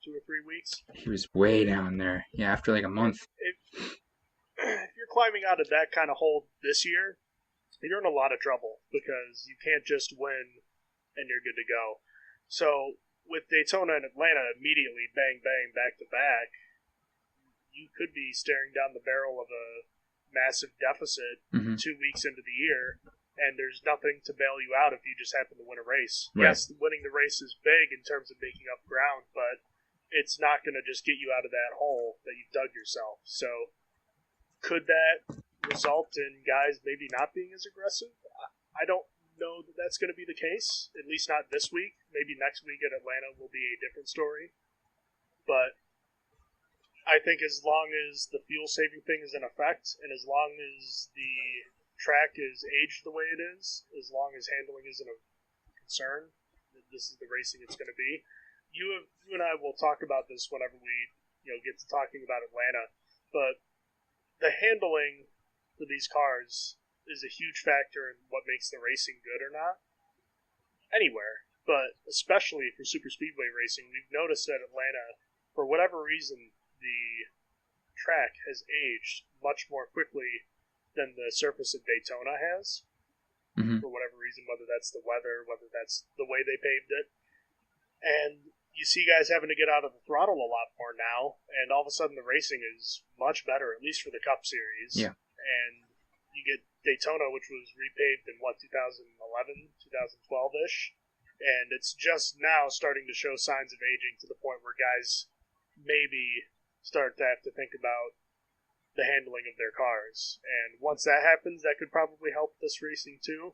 2 or 3 weeks? He was way down there. Yeah, after like a month. If you're climbing out of that kind of hole this year, you're in a lot of trouble because you can't just win and you're good to go. So with Daytona and Atlanta immediately bang bang back to back, you could be staring down the barrel of a massive deficit 2 weeks into the year, and there's nothing to bail you out if you just happen to win a race. Right. Yes, winning the race is big in terms of making up ground, but it's not going to just get you out of that hole that you've dug yourself. So could that result in guys maybe not being as aggressive? I don't know that that's going to be the case, at least not this week. Maybe next week at Atlanta will be a different story. But I think as long as the fuel-saving thing is in effect, and as long as the track is aged the way it is, as long as handling isn't a concern, this is the racing it's going to be. You and I will talk about this whenever we get to talking about Atlanta, but the handling for these cars is a huge factor in what makes the racing good or not. Anywhere, but especially for super speedway racing, we've noticed that Atlanta, for whatever reason, the track has aged much more quickly than the surface at Daytona has. For whatever reason, whether that's the weather, whether that's the way they paved it. And you see guys having to get out of the throttle a lot more now, and all of a sudden the racing is much better, at least for the Cup Series. Yeah. And you get Daytona, which was repaved in, 2011, 2012-ish, and it's just now starting to show signs of aging to the point where guys maybe start to have to think about the handling of their cars. And once that happens, that could probably help this racing too.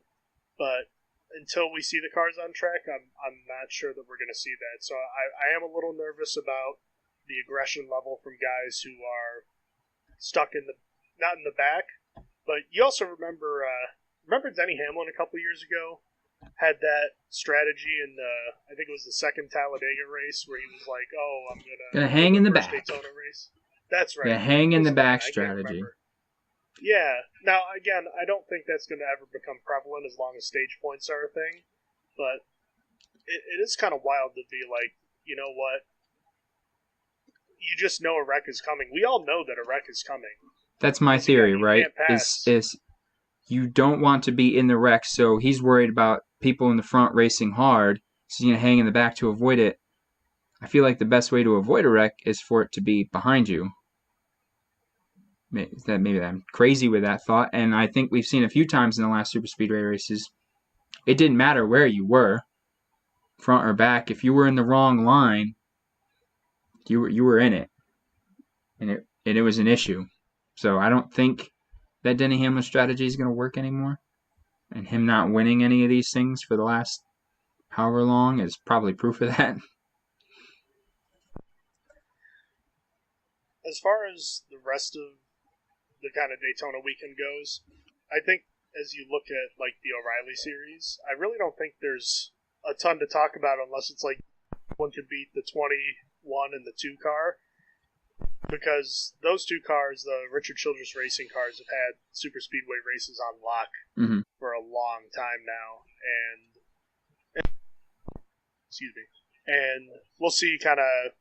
But until we see the cars on track, I'm not sure that we're going to see that. So I am a little nervous about the aggression level from guys who are stuck not in the back. But you also remember Denny Hamlin a couple years ago had that strategy in I think it was the second Talladega race where he was like, "Oh, I'm gonna hang in the back." Daytona race. That's right. Yeah, hang in the back strategy. Yeah. Now, again, I don't think that's going to ever become prevalent as long as stage points are a thing. But it is kind of wild to be like, you know what? You just know a wreck is coming. We all know that a wreck is coming. That's my theory, right? Is you don't want to be in the wreck, so he's worried about people in the front racing hard, so he's going to hang in the back to avoid it. I feel like the best way to avoid a wreck is for it to be behind you. Maybe I'm crazy with that thought, and I think we've seen a few times in the last super speedway races, it didn't matter where you were, front or back. If you were in the wrong line, you were in it, and it was an issue. So I don't think that Denny Hamlin strategy is going to work anymore, and him not winning any of these things for the last however long is probably proof of that. As far as the rest of the kind of Daytona weekend goes, I think as you look at like the O'Reilly series, I really don't think there's a ton to talk about unless it's like one could beat the 21 and the 2 car, because those 2 cars, the Richard Childress Racing cars, have had super speedway races on lock for a long time now, and excuse me, and we'll see kind of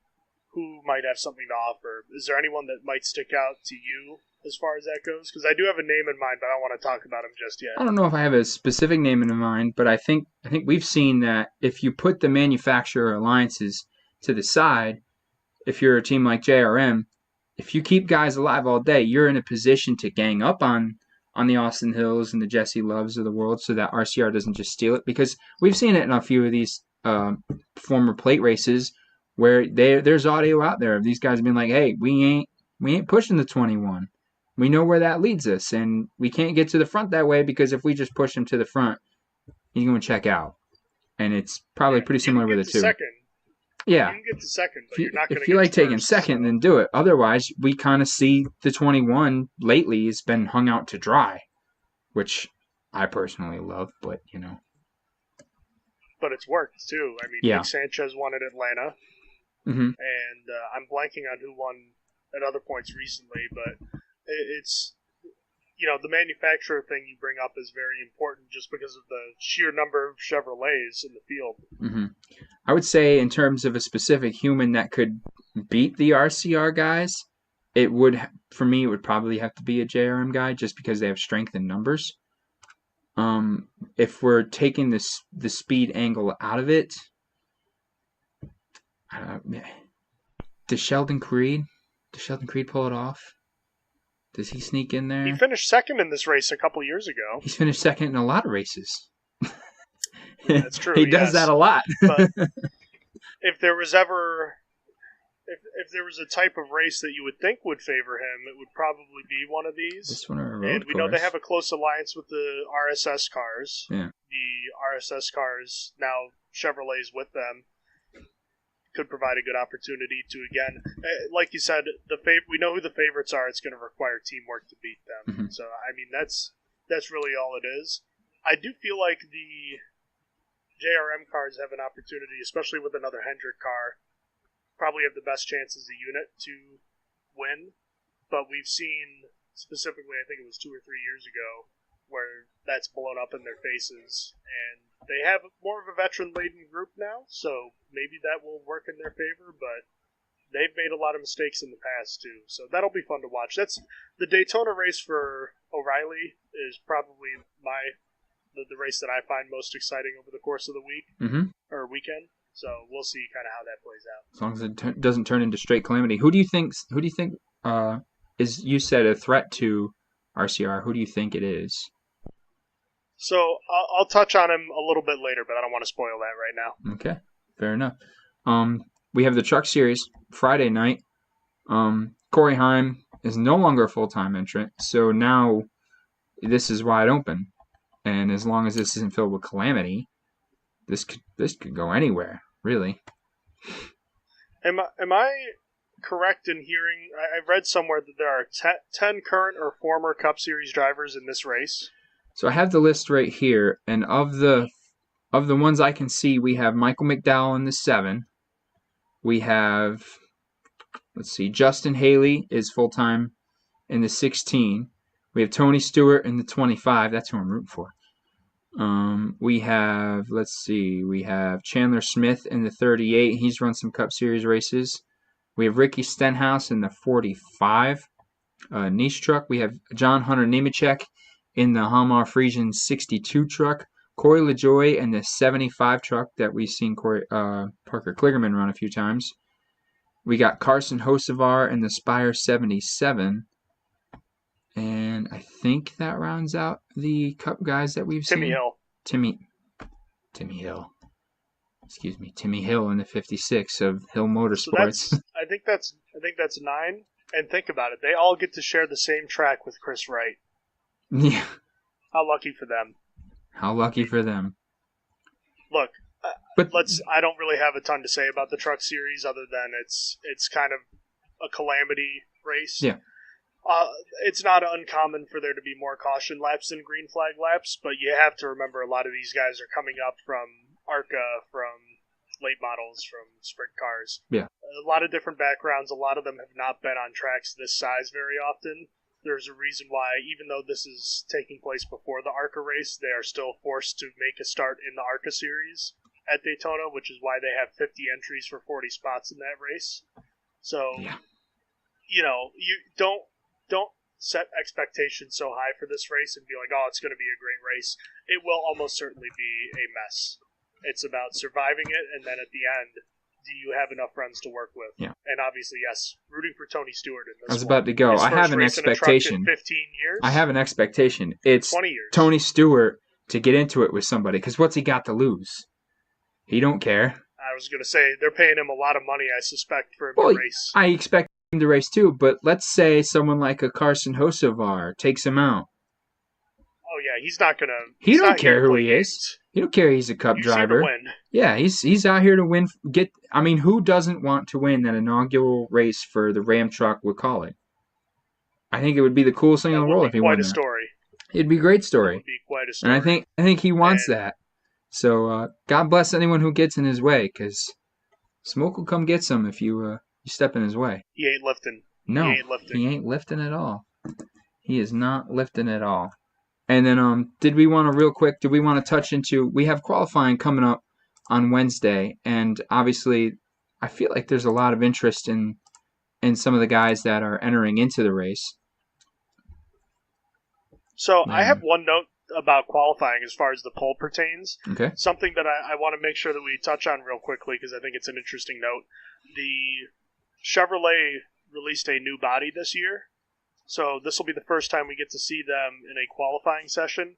who might have something to offer. Is there anyone that might stick out to you as far as that goes? Because I do have a name in mind, but I don't want to talk about him just yet. I don't know if I have a specific name in mind, but I think we've seen that if you put the manufacturer alliances to the side, if you're a team like JRM, if you keep guys alive all day, you're in a position to gang up on the Austin Hills and the Jesse Loves of the world so that RCR doesn't just steal it. Because we've seen it in a few of these former plate races where there's audio out there of these guys being like, hey, we ain't pushing the 21. We know where that leads us, and we can't get to the front that way because if we just push him to the front, he's going to check out. And it's probably pretty similar with the 2. Second. Yeah. You can get to second, but you're not going to If you like taking second, then do it. Otherwise, we kind of see the 21 lately has been hung out to dry, which I personally love, but, But it's worked, too. I mean, Nick Sanchez won at Atlanta, and I'm blanking on who won at other points recently, but it's the manufacturer thing you bring up is very important just because of the sheer number of Chevrolets in the field. Mm-hmm. I would say in terms of a specific human that could beat the RCR guys, for me, it would probably have to be a JRM guy just because they have strength in numbers. If we're taking the speed angle out of it, does Sheldon Creed pull it off? Does he sneak in there? He finished second in this race a couple years ago. He's finished second in a lot of races. That's true. He does that a lot. But if there was ever, if there was a type of race that you would think would favor him, it would probably be one of these. This one or a road and we course. know they have a close alliance with the RSS cars. Yeah. The RSS cars, now Chevrolet's with them, could provide a good opportunity to, again, like you said, we know who the favorites are. It's going to require teamwork to beat them. Mm-hmm. So, I mean, that's really all it is. I do feel like the JRM cars have an opportunity, especially with another Hendrick car, probably have the best chance as a unit to win. But we've seen, specifically, I think it was 2 or 3 years ago, where that's blown up in their faces, and they have more of a veteran-laden group now, so maybe that will work in their favor, but they've made a lot of mistakes in the past, too, so that'll be fun to watch. That's the Daytona race for O'Reilly is probably the race that I find most exciting over the course of the week, or weekend, so we'll see kind of how that plays out. As long as it doesn't turn into straight calamity. Who do you think is, you said, a threat to RCR? Who do you think it is? So I'll touch on him a little bit later, but I don't want to spoil that right now. Okay, fair enough. We have the Truck Series Friday night. Corey Heim is no longer a full-time entrant, so now this is wide open. And as long as this isn't filled with calamity, this could go anywhere, really. Am I correct in hearing? I've read somewhere that there are 10 current or former Cup Series drivers in this race. So I have the list right here, and of the ones I can see, we have Michael McDowell in the 7. We have, Justin Haley is full-time in the 16. We have Tony Stewart in the 25. That's who I'm rooting for. We have Chandler Smith in the 38. He's run some Cup Series races. We have Ricky Stenhouse in the 45 niche truck. We have John Hunter Nemechek in the Hamar Friesian 62 truck. Corey LaJoy in the 75 truck that we've seen Parker Kligerman run a few times. We got Carson Hocevar in the Spire 77. And I think that rounds out the Cup guys that we've seen. Timmy Hill. Excuse me, Timmy Hill in the 56 of Hill Motorsports. So I think that's 9. And think about it, they all get to share the same track with Chris Wright. Yeah. How lucky for them. Look, I don't really have a ton to say about the Truck Series other than it's kind of a calamity race. Yeah. It's not uncommon for there to be more caution laps than green flag laps, but you have to remember a lot of these guys are coming up from ARCA, from late models, from sprint cars. Yeah. A lot of different backgrounds. A lot of them have not been on tracks this size very often. There's a reason why, even though this is taking place before the ARCA race, they are still forced to make a start in the ARCA series at Daytona, which is why they have 50 entries for 40 spots in that race. So, you don't set expectations so high for this race and be like, oh, it's going to be a great race. It will almost certainly be a mess. It's about surviving it, and then at the end, do you have enough friends to work with? Yeah. And obviously, yes, rooting for Tony Stewart in this. I was about to go. I have an expectation. 15 years. I have an expectation. It's 20 years. Tony Stewart to get into it with somebody, because what's he got to lose? He don't care. I was going to say, they're paying him a lot of money, I suspect, for him to race. I expect him to race too, but let's say someone like a Carson Hocevar takes him out. Oh, yeah, he's not going to... He don't care who he is. He don't care he's a Cup driver. To win. Yeah, he's out here to win. Who doesn't want to win that inaugural race for the Ram truck with Collie? I think it would be the coolest thing in the world if he won that. It'd be quite a story. It'd be a great story. It would be quite a story. And I think he wants that. So God bless anyone who gets in his way, because smoke will come get some if you step in his way. He ain't lifting. No, he ain't lifting. He ain't lifting at all. He is not lifting at all. And then did we want to touch into, we have qualifying coming up on Wednesday, and obviously I feel like there's a lot of interest in some of the guys that are entering into the race. So I have one note about qualifying as far as the pole pertains. Okay. Something that I want to make sure that we touch on real quickly because I think it's an interesting note. The Chevrolet released a new body this year, so this will be the first time we get to see them in a qualifying session.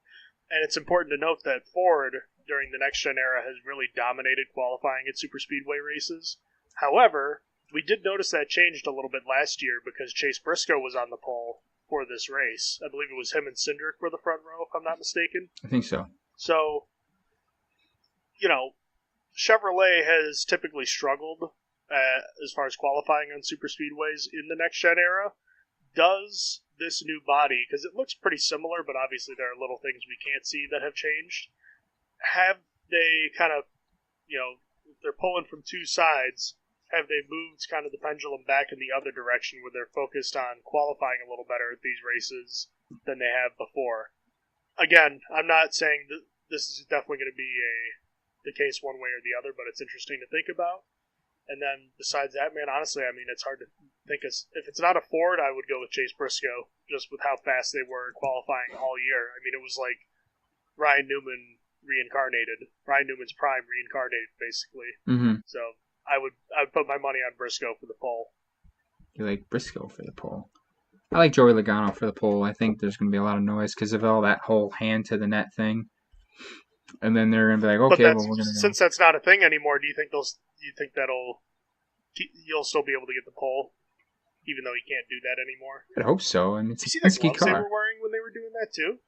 And it's important to note that Ford, during the next gen era, has really dominated qualifying at superspeedway races. However, we did notice that changed a little bit last year because Chase Briscoe was on the pole for this race. I believe it was him and Cindric were the front row, if I'm not mistaken. I think so. So, Chevrolet has typically struggled as far as qualifying on superspeedways in the next gen era. Does this new body, because it looks pretty similar, but obviously there are little things we can't see that have changed, have they kind of, if they're pulling from two sides, have they moved kind of the pendulum back in the other direction where they're focused on qualifying a little better at these races than they have before? Again, I'm not saying that this is definitely going to be the case one way or the other, but it's interesting to think about. And then besides that, man, honestly, I mean, it's hard to think if it's not a Ford, I would go with Chase Briscoe, just with how fast they were qualifying all year. I mean, it was like Ryan Newman reincarnated, Ryan Newman's prime reincarnated, basically. Mm-hmm. So I would put my money on Briscoe for the pole. You like Briscoe for the pole? I like Joey Logano for the pole. I think there's going to be a lot of noise because of all that whole hand to the net thing. And then they're going to be like, okay, well, we're going to go. Since that's not a thing anymore, do you think you'll still be able to get the pole, even though you can't do that anymore? I hope so. And it's you see a risky the gloves car. they were wearing when they were doing that too?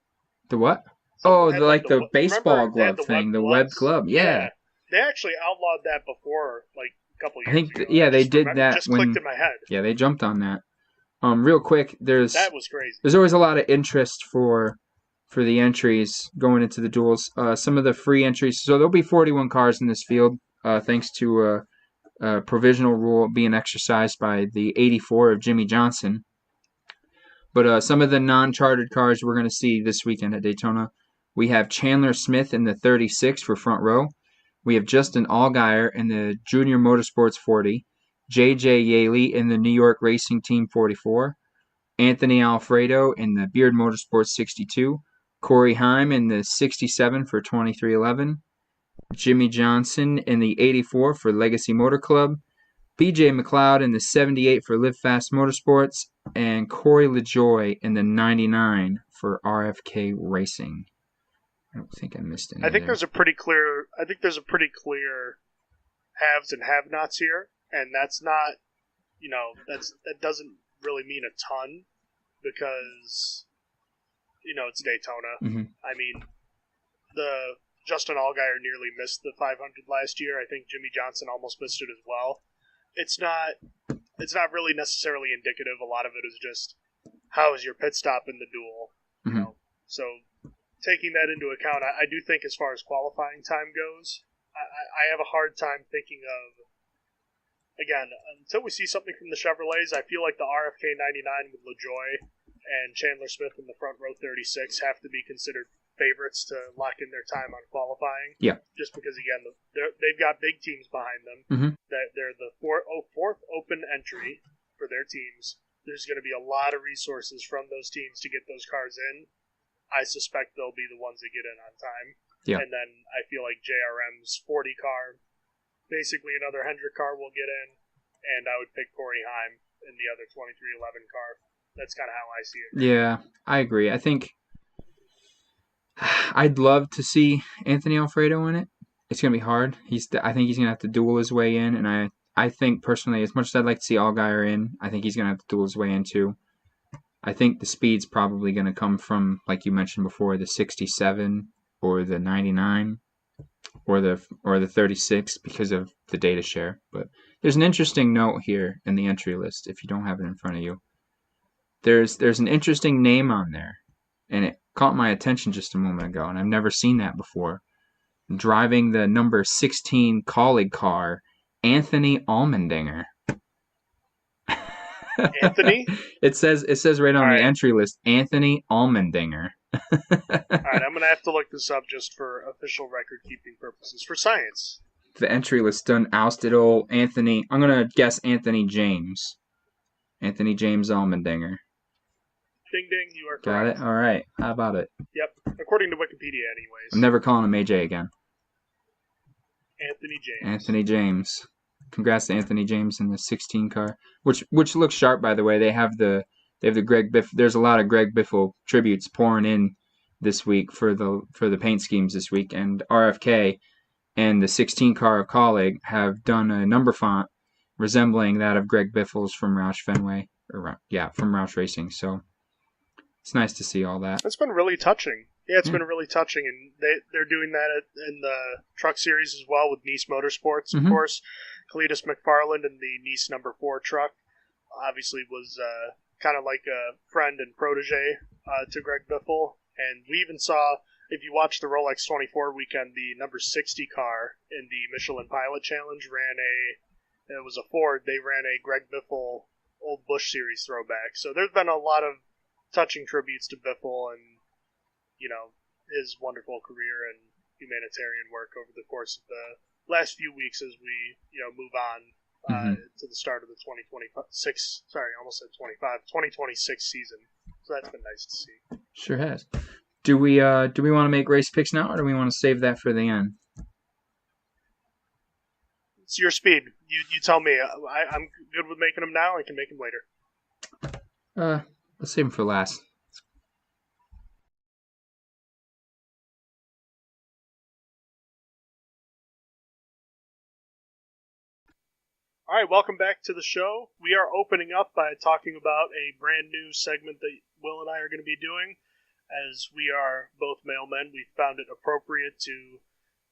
The what? The baseball glove thing, the webbed glove. Yeah. They actually outlawed that before, like a couple years ago. They did that. Just clicked in my head. Yeah, they jumped on that. Real quick, that was crazy. There's always a lot of interest for the entries going into the duels. Some of the free entries, so there'll be 41 cars in this field, thanks to a provisional rule being exercised by the 84 of Jimmy Johnson. But some of the non-chartered cars we're going to see this weekend at Daytona, we have Chandler Smith in the 36 for front row. We have Justin Allgaier in the Junior Motorsports 40. J.J. Yaley in the New York Racing Team 44. Anthony Alfredo in the Beard Motorsports 62. Corey Heim in the 67 for 2311. Jimmy Johnson in the 84 for Legacy Motor Club. BJ McLeod in the 78 for Live Fast Motorsports. And Corey LaJoy in the 99 for RFK Racing. I don't think I missed any. I think there's a pretty clear haves and have-nots here, and that's not, that doesn't really mean a ton because, it's Daytona. Mm-hmm. I mean, the Justin Allgaier nearly missed the 500 last year. I think Jimmy Johnson almost missed it as well. It's not really necessarily indicative. A lot of it is just how is your pit stop in the duel. Mm-hmm. So taking that into account, I do think as far as qualifying time goes, I have a hard time thinking of, again, until we see something from the Chevrolets, I feel like the RFK 99 with LaJoy and Chandler Smith in the front row 36 have to be considered favorites to lock in their time on qualifying. Yeah. Just because, again, they've got big teams behind them. Mm-hmm. That they're the fourth open entry for their teams. There's going to be a lot of resources from those teams to get those cars in. I suspect they'll be the ones that get in on time. Yeah. And then I feel like JRM's 40 car, basically another Hendrick car, will get in. And I would pick Corey Heim in the other 2311 car. That's kind of how I see it. Yeah, I agree. I think I'd love to see Anthony Alfredo in it. It's going to be hard. I think he's going to have to duel his way in. And I think, personally, as much as I'd like to see Allgaier in, I think he's going to have to duel his way in, too. I think the speed's probably going to come from, like you mentioned before, the 67 or the 99 or the 36 because of the data share. But there's an interesting note here in the entry list, if you don't have it in front of you. There's an interesting name on there, and it caught my attention just a moment ago, and I've never seen that before. Driving the number 16 colleague car, Anthony Allmendinger. Anthony? It says right All on the right. entry list, Anthony Allmendinger. All right, I'm going to have to look this up just for official record keeping purposes, for science. The entry list done ousted old Anthony. I'm gonna guess Anthony James. Anthony James Allmendinger. Ding ding, you are Got correct. it? All right. How about it? Yep, according to Wikipedia, I'm anyways. never calling him AJ again. Anthony James. Anthony James. Congrats to Anthony James in the 16 car, which looks sharp, by the way. They have the Greg Biff. There's a lot of Greg Biffle tributes pouring in this week for the paint schemes this week, and RFK and the 16 car of Colleague have done a number font resembling that of Greg Biffle's from Roush Fenway, from Roush Racing. So it's nice to see all that. It's been really touching. Yeah, it's Yeah. been really touching, and they're doing that in the truck series as well with Nice Motorsports, of Mhm. course. Cletus McFarland in the Nice number 4 truck obviously was kind of like a friend and protege to Greg Biffle, and we even saw, if you watch the Rolex 24 weekend, the number 60 car in the Michelin Pilot Challenge it was a Ford, they ran a Greg Biffle Old Bush Series throwback. So there's been a lot of touching tributes to Biffle and, his wonderful career and humanitarian work over the course of the last few weeks as we, move on to the start of the 2026, sorry, I almost said 2026 season. So that's been nice to see. Sure has. Do we want to make race picks now, or do we want to save that for the end? It's your speed. You tell me. I'm good with making them now. I can make them later. Let's save them for last. All right, welcome back to the show. We are opening up by talking about a brand new segment that Will and I are going to be doing. As we are both male men, we found it appropriate to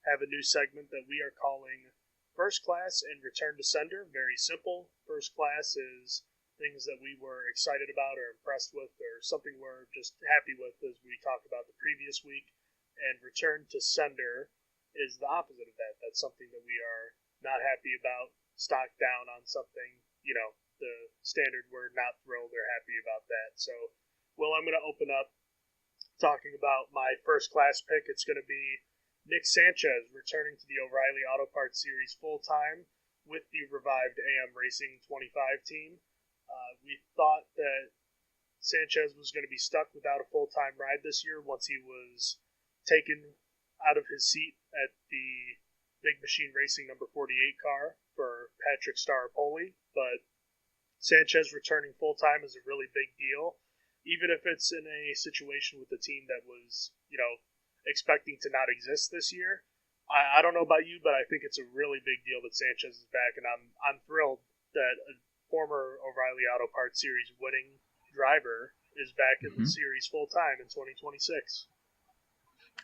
have a new segment that we are calling First Class and Return to Sender. Very simple. First Class is things that we were excited about or impressed with or something we're just happy with as we talked about the previous week. And Return to Sender is the opposite of that. That's something that we are not happy about, stock down on something, the standard we're not thrilled or happy about that. So, Will, I'm going to open up talking about my first class pick. It's going to be Nick Sanchez returning to the O'Reilly Auto Parts Series full-time with the revived AM Racing 25 team. We thought that Sanchez was going to be stuck without a full-time ride this year once he was taken out of his seat at the Big Machine Racing number 48 car for Patrick Staropoli, but Sanchez returning full-time is a really big deal, even if it's in a situation with a team that was, expecting to not exist this year. I don't know about you, but I think it's a really big deal that Sanchez is back, and I'm thrilled that a former O'Reilly Auto Parts Series winning driver is back in the series full-time in 2026.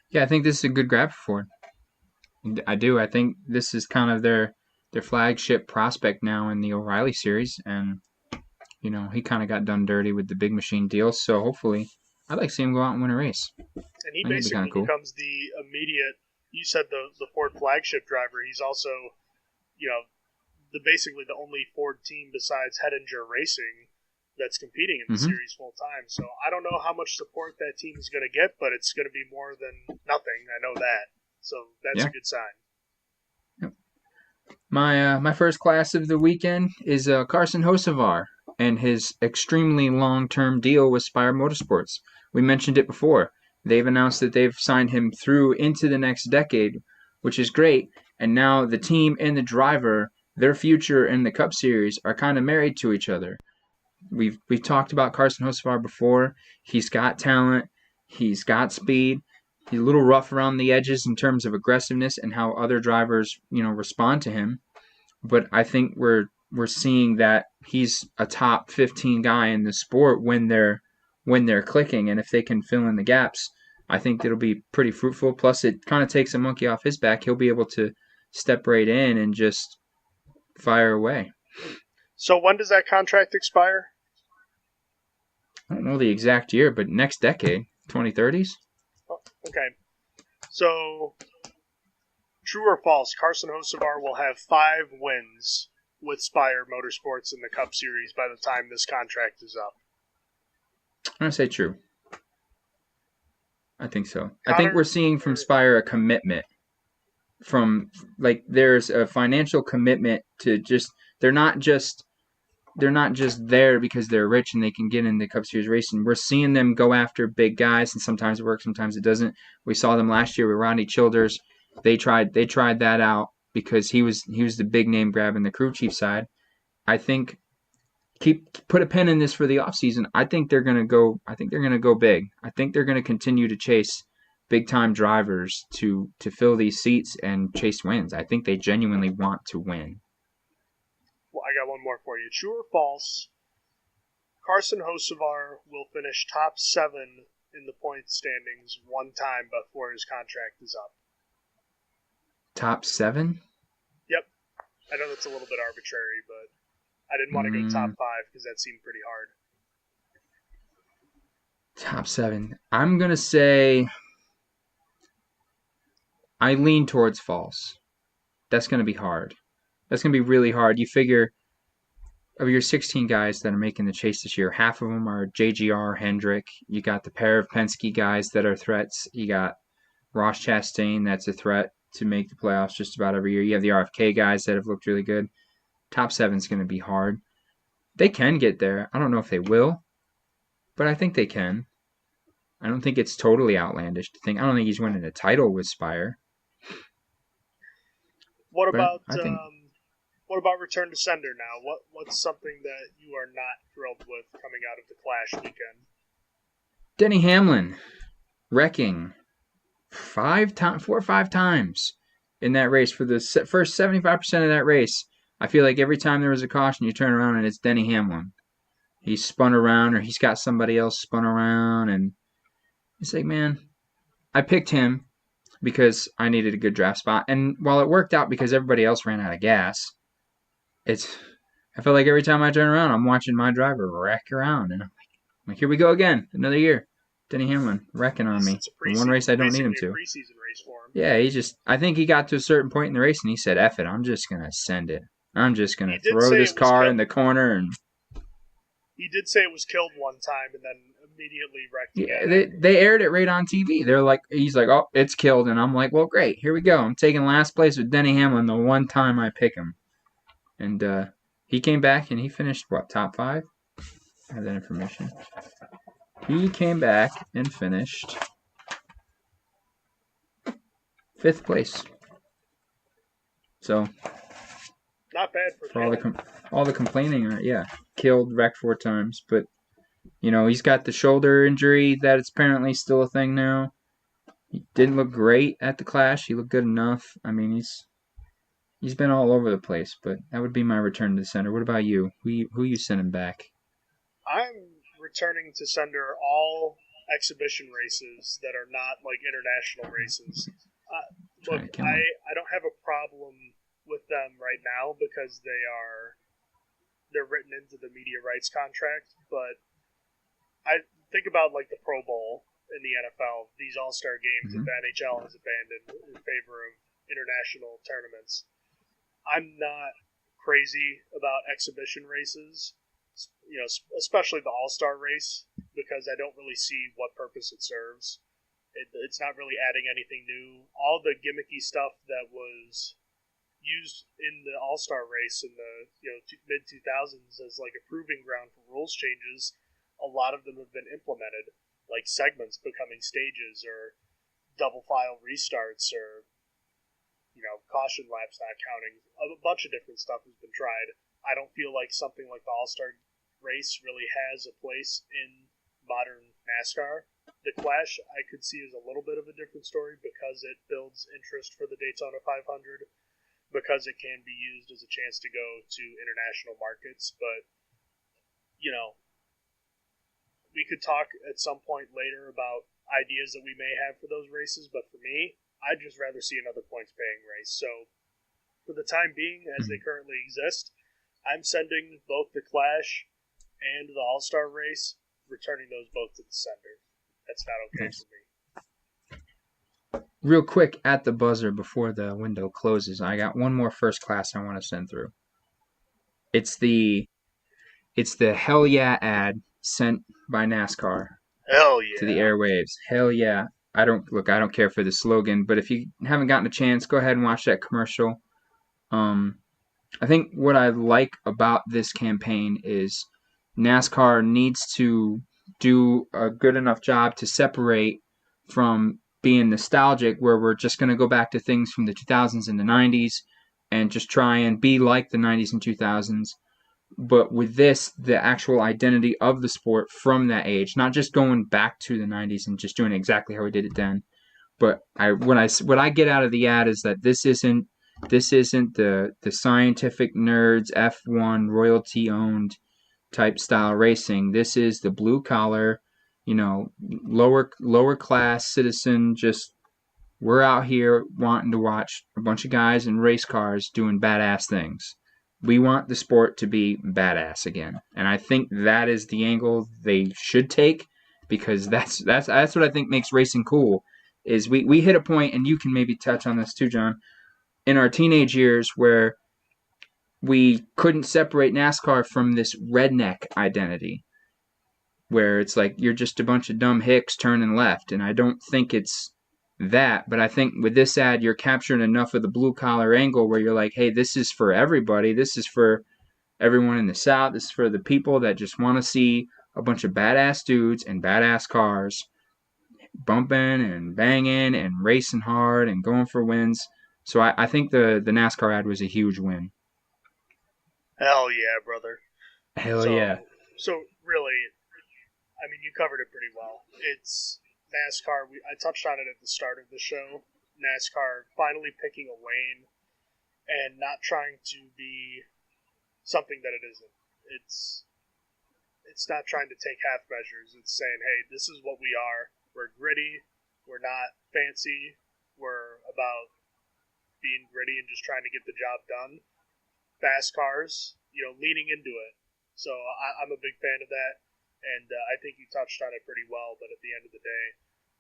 Yeah, I think this is a good grab for Ford. I do. I think this is kind of their flagship prospect now in the O'Reilly series, and he kind of got done dirty with the Big Machine deal. So hopefully, I'd like to see him go out and win a race. And he That'd basically becomes the immediate. You said the Ford flagship driver. He's also, basically the only Ford team besides Hettinger Racing that's competing in the series full time. So I don't know how much support that team is going to get, but it's going to be more than nothing. I know that. So that's a good sign. Yep. My first class of the weekend is Carson Hocevar and his extremely long-term deal with Spire Motorsports. We mentioned it before. They've announced that they've signed him through into the next decade, which is great. And now the team and the driver, their future in the Cup Series, are kind of married to each other. We've talked about Carson Hocevar before. He's got talent. He's got speed. He's a little rough around the edges in terms of aggressiveness and how other drivers, respond to him. But I think we're seeing that he's a top 15 guy in the sport when they're clicking, and if they can fill in the gaps, I think it'll be pretty fruitful. Plus, it kind of takes a monkey off his back. He'll be able to step right in and just fire away. So when does that contract expire? I don't know the exact year, but next decade, 2030s. Oh, okay. So, true or false, Carson Hocevar will have 5 wins with Spire Motorsports in the Cup Series by the time this contract is up. I'm going to say true. I think so. I think Connor, we're seeing from Spire a commitment from, like, there's a financial commitment to just, they're not just there because they're rich and they can get in the Cup Series racing. We're seeing them go after big guys, and sometimes it works, sometimes it doesn't. We saw them last year with Rodney Childers. They tried that out because he was the big name grab in the crew chief side. I think put a pin in this for the offseason. I think they're gonna go big. I think they're gonna continue to chase big time drivers to fill these seats and chase wins. I think they genuinely want to win. Well, I got one more for you. True or false? Carson Hocevar will finish top 7 in the point standings one time before his contract is up. Top 7? Yep. I know that's a little bit arbitrary, but I didn't want to go top 5 because that seemed pretty hard. Top 7. I'm going to say I lean towards false. That's going to be hard. That's going to be really hard. You figure of your 16 guys that are making the chase this year, half of them are JGR, Hendrick. You got the pair of Penske guys that are threats. You got Ross Chastain, that's a threat to make the playoffs just about every year. You have the RFK guys that have looked really good. Top 7 is going to be hard. They can get there. I don't know if they will, but I think they can. I don't think it's totally outlandish to think. I don't think he's winning a title with Spire. What about return to sender now? What's something that you are not thrilled with coming out of the Clash weekend? Denny Hamlin wrecking 4 or 5 times in that race for the first 75% of that race. I feel like every time there was a caution, you turn around and it's Denny Hamlin. He's spun around or he's got somebody else spun around, and it's like, man, I picked him because I needed a good draft spot. And while it worked out because everybody else ran out of gas, I feel like every time I turn around, I'm watching my driver wreck around. And I'm like, here we go again, another year. Denny Hamlin wrecking on me. In one race I don't need him to. Preseason race for him. Yeah, I think he got to a certain point in the race and he said, F it, I'm just going to send it. I'm just going to throw this car in the corner. And he did say it was killed one time and then immediately wrecked again. Yeah, they aired it right on TV. He's like, oh, it's killed. And I'm like, well, great. Here we go. I'm taking last place with Denny Hamlin the one time I pick him. And he came back and he finished, top 5? I have that information. He came back and finished 5th place. So not bad for all the complaining. Killed, wrecked 4 times, but he's got the shoulder injury that it's apparently still a thing now. He didn't look great at the Clash. He looked good enough. I mean, he's been all over the place, but that would be my return to the center. What about you? Who you sending back? I'm returning to sender all exhibition races that are not like international races. Look, I don't have a problem with them right now because they're written into the media rights contract, but I think about like the Pro Bowl in the NFL, these all-star games that the NHL has abandoned in favor of international tournaments. I'm not crazy about exhibition races, especially the all-star race, because I don't really see what purpose it serves. It's not really adding anything new. All the gimmicky stuff that was used in the all-star race in the mid-2000s as like a proving ground for rules changes, a lot of them have been implemented, like segments becoming stages or double file restarts or caution laps not counting. A bunch of different stuff has been tried. I don't feel like something like the all-star race really has a place in modern NASCAR. The Clash I could see as a little bit of a different story because it builds interest for the Daytona 500, because it can be used as a chance to go to international markets. But we could talk at some point later about ideas that we may have for those races, but for me, I'd just rather see another points-paying race. So for the time being, as they currently exist, I'm sending both the Clash and the All-Star race, returning those both to the sender. That's not okay for me. Real quick, at the buzzer before the window closes, I got one more first class I want to send through. It's the hell yeah ad sent by NASCAR Hell to the yeah. airwaves. Hell yeah. I don't care for the slogan, but if you haven't gotten a chance, go ahead and watch that commercial. Um I think what I like about this campaign is NASCAR needs to do a good enough job to separate from being nostalgic, where we're just going to go back to things from the 2000s and the 90s and just try and be like the 90s and 2000s. But with this, the actual identity of the sport from that age, not just going back to the 90s and just doing exactly how we did it then. But what I get out of the ad is that this isn't the scientific nerds F1 royalty owned type style racing. This is the blue collar, lower class citizen. Just we're out here wanting to watch a bunch of guys in race cars doing badass things. We want the sport to be badass again, and I think that is the angle they should take, because that's what I think makes racing cool. Is we hit a point, and you can maybe touch on this too, John, in our teenage years where we couldn't separate NASCAR from this redneck identity, where it's like you're just a bunch of dumb hicks turning left. And I don't think it's that, but I think with this ad, you're capturing enough of the blue collar angle where you're like, hey, this is for everybody. This is for everyone in the South. This is for the people that just want to see a bunch of badass dudes and badass cars bumping and banging and racing hard and going for wins. So I think the NASCAR ad was a huge win. Hell yeah, brother. Hell yeah. So really, I mean, you covered it pretty well. It's NASCAR. I touched on it at the start of the show. NASCAR finally picking a lane and not trying to be something that it isn't. It's not trying to take half measures. It's saying, hey, this is what we are. We're gritty. We're not fancy. We're about being gritty and just trying to get the job done. Fast cars, leaning into it. So I'm a big fan of that, and I think you touched on it pretty well. But at the end of the day,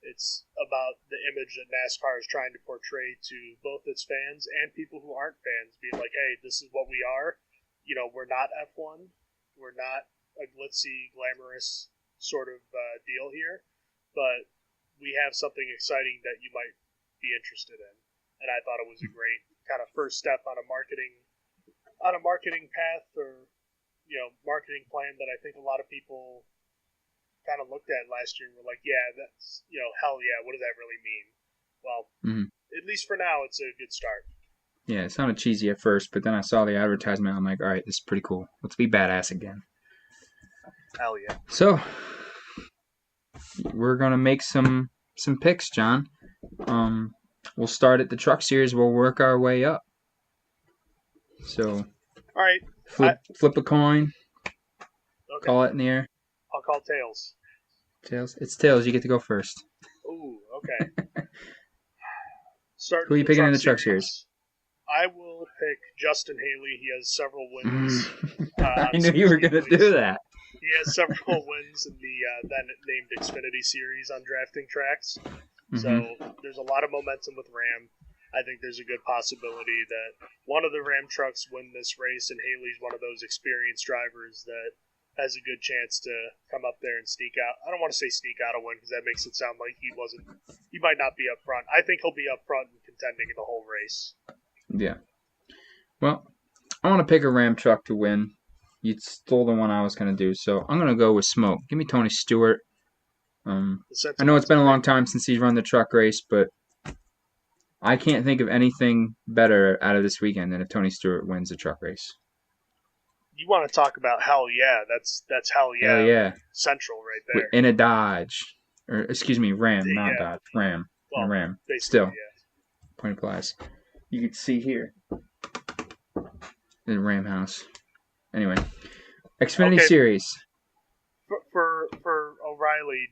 it's about the image that NASCAR is trying to portray to both its fans and people who aren't fans, being like, hey, this is what we are. We're not F1. We're not a glitzy, glamorous sort of deal here, but we have something exciting that you might be interested in. And I thought it was a great kind of first step on a marketing path, or marketing plan that I think a lot of people kind of looked at last year and were like, yeah, that's hell yeah, what does that really mean? Well, at least for now, it's a good start. Yeah, it sounded cheesy at first, but then I saw the advertisement. I'm like, all right, this is pretty cool. Let's be badass again. Hell yeah. So we're gonna make some picks, John. We'll start at the Truck Series. We'll work our way up. So, all right, flip a coin. Okay. Call it in the air. I'll call tails. Tails. It's tails. You get to go first. Ooh, okay. Who are you picking in the Truck Series? I will pick Justin Haley. He has several wins. I knew you were going to do that. He has several wins in the then named Xfinity Series on drafting tracks. So there's a lot of momentum with Ram. I think there's a good possibility that one of the Ram trucks win this race, and Haley's one of those experienced drivers that has a good chance to come up there and sneak out. I don't want to say sneak out a win, because that makes it sound like he might not be up front. I think he'll be up front and contending in the whole race. Yeah. Well, I want to pick a Ram truck to win. You stole the one I was going to do, so I'm going to go with Smoke. Give me Tony Stewart. I know it's been a long time since he's run the truck race, but I can't think of anything better out of this weekend than if Tony Stewart wins the truck race. You want to talk about hell yeah? That's hell yeah. Hell yeah. Central right there. In a Dodge. Or, excuse me, Ram, not Dodge. Ram. Well, Ram. Still. Yeah. Point applies. You can see here. The Ram house. Anyway. Xfinity Series. For O'Reilly,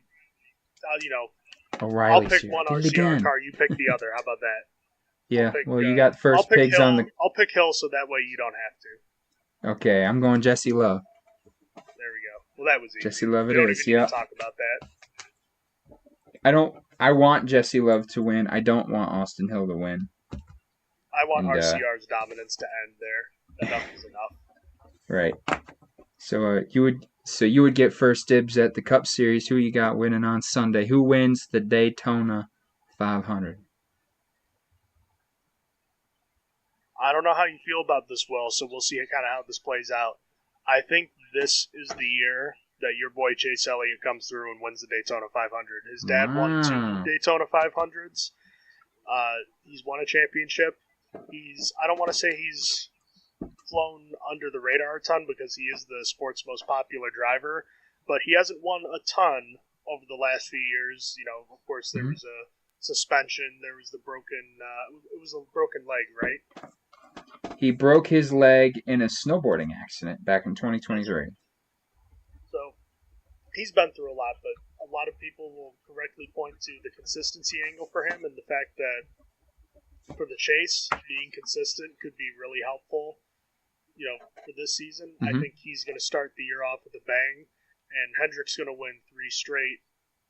O'Reilly I'll pick series. one RCR car, you pick the other. How about that? Yeah, you got first pigs Hill, on the... I'll pick Hill so that way you don't have to. Okay, I'm going Jesse Love. There we go. Well, that was easy. Jesse Love it is, yeah. Talk about that. I want Jesse Love to win. I don't want Austin Hill to win. I want RCR's dominance to end there. Enough is enough. Right. So you would get first dibs at the Cup Series. Who you got winning on Sunday? Who wins the Daytona 500? I don't know how you feel about this, Will, so we'll see kind of how this plays out. I think this is the year that your boy Chase Elliott comes through and wins the Daytona 500. His dad won 2 Daytona 500s. He's won a championship. I don't want to say he's flown under the radar a ton because he is the sport's most popular driver, but he hasn't won a ton over the last few years. Of course, there was a suspension. There was the it was a broken leg, right? He broke his leg in a snowboarding accident back in 2023. So he's been through a lot, but a lot of people will correctly point to the consistency angle for him and the fact that for the chase, being consistent could be really helpful, for this season. I think he's going to start the year off with a bang, and Hendrick's going to win 3 straight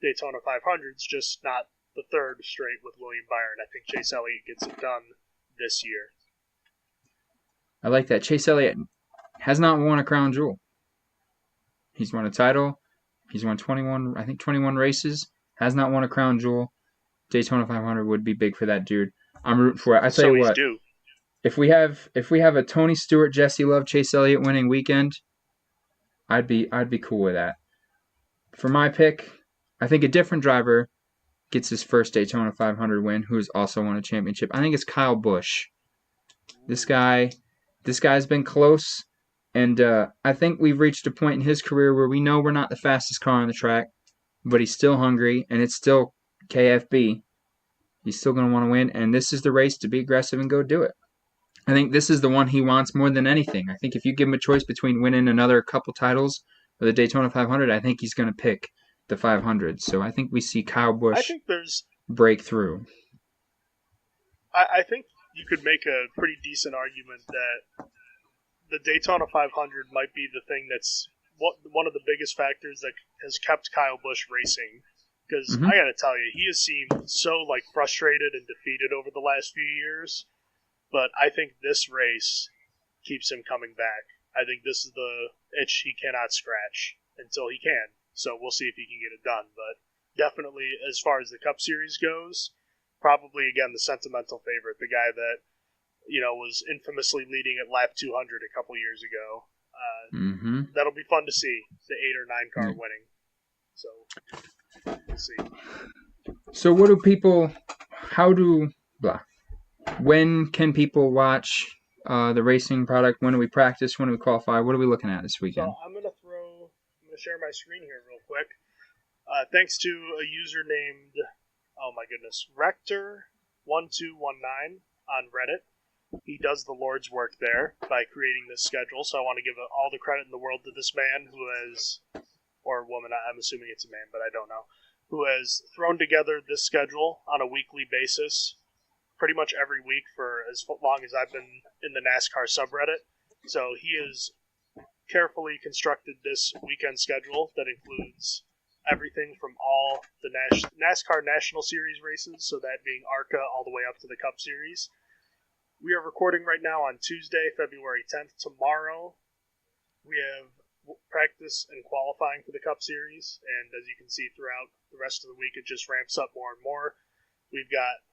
Daytona 500s, just not the 3rd straight with William Byron. I think Chase Elliott gets it done this year. I like that. Chase Elliott has not won a crown jewel. He's won a title. He's won 21 races. Has not won a crown jewel. Daytona 500 would be big for that dude. I'm rooting for it. I tell you what. Due. If we have a Tony Stewart, Jesse Love, Chase Elliott winning weekend, I'd be cool with that. For my pick, I think a different driver gets his first Daytona 500 win, who's also won a championship. I think it's Kyle Busch. This guy's been close, and I think we've reached a point in his career where we know we're not the fastest car on the track, but he's still hungry, and it's still KFB. He's still going to want to win, and this is the race to be aggressive and go do it. I think this is the one he wants more than anything. I think if you give him a choice between winning another couple titles or the Daytona 500, I think he's going to pick the 500. So I think we see Kyle Busch break through. I think you could make a pretty decent argument that the Daytona 500 might be the thing that's one of the biggest factors that has kept Kyle Busch racing. Because I got to tell you, he has seemed so frustrated and defeated over the last few years. But I think this race keeps him coming back. I think this is the itch he cannot scratch until he can. So we'll see if he can get it done. But definitely, as far as the Cup Series goes, probably, again, the sentimental favorite. The guy that, was infamously leading at lap 200 a couple years ago. That'll be fun to see, the 8 or 9 car winning. So we'll see. So when can people watch the racing product? When do we practice? When do we qualify? What are we looking at this weekend? So I'm going to share my screen here real quick. Thanks to a user named, Rector1219 on Reddit. He does the Lord's work there by creating this schedule, so I want to give all the credit in the world to this man who has, or woman, I'm assuming it's a man, but I don't know, who has thrown together this schedule on a weekly basis pretty much every week for as long as I've been in the NASCAR subreddit. So he has carefully constructed this weekend schedule that includes everything from all the NASCAR National Series races, so that being ARCA all the way up to the Cup Series. We are recording right now on Tuesday, February 10th. Tomorrow, we have practice and qualifying for the Cup Series, and as you can see throughout the rest of the week, it just ramps up more and more. We've got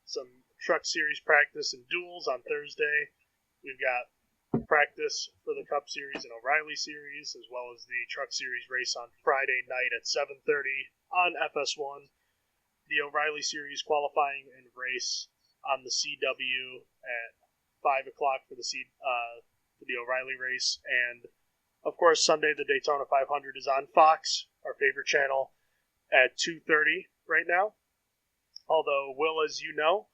some Truck Series practice and duels on Thursday. We've got practice for the Cup Series and O'Reilly Series, as well as the Truck Series race on Friday night at 7:30 on FS1. The O'Reilly Series qualifying and race on the CW at 5 o'clock for the O'Reilly race. And, of course, Sunday the Daytona 500 is on Fox, our favorite channel, at 2:30 right now. Although, Will, as you know,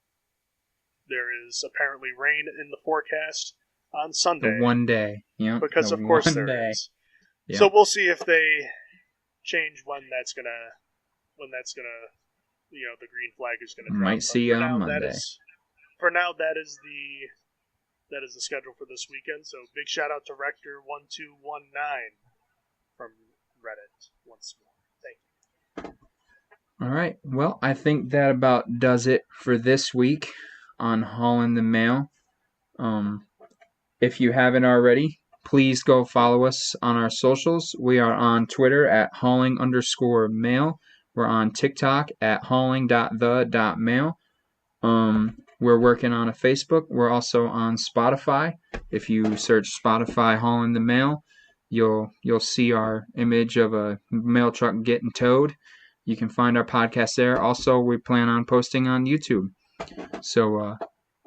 there is apparently rain in the forecast on Sunday. The one day. Because, of course, there is. Yep. So we'll see if they change when that's gonna, the green flag is gonna drop. Might see you on Monday. For now, that is the schedule for this weekend. So big shout out to Rector1219 from Reddit once more. Thank you. All right. Well, I think that about does it for this week on Hauling the Mail. If you haven't already, please go follow us on our socials. We are on Twitter at hauling_mail. We're on TikTok at hauling.the.mail. We're working on a Facebook. We're also on Spotify. If you search Spotify Hauling the Mail, you'll see our image of a mail truck getting towed. You can find our podcast there. Also, we plan on posting on YouTube. So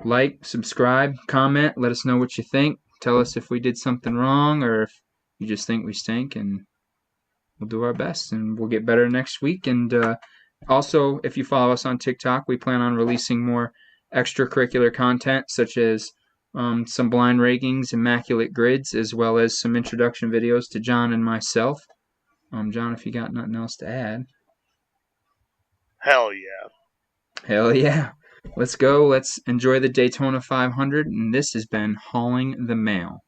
like, subscribe, comment, let us know what you think. Tell us if we did something wrong or if you just think we stink, and we'll do our best and we'll get better next week. And also, if you follow us on TikTok, we plan on releasing more extracurricular content such as some blind rakings, immaculate grids, as well as some introduction videos to John and myself. John, if you got nothing else to add. Hell yeah. Hell yeah. Let's go. Let's enjoy the Daytona 500. And this has been Hauling the Mail.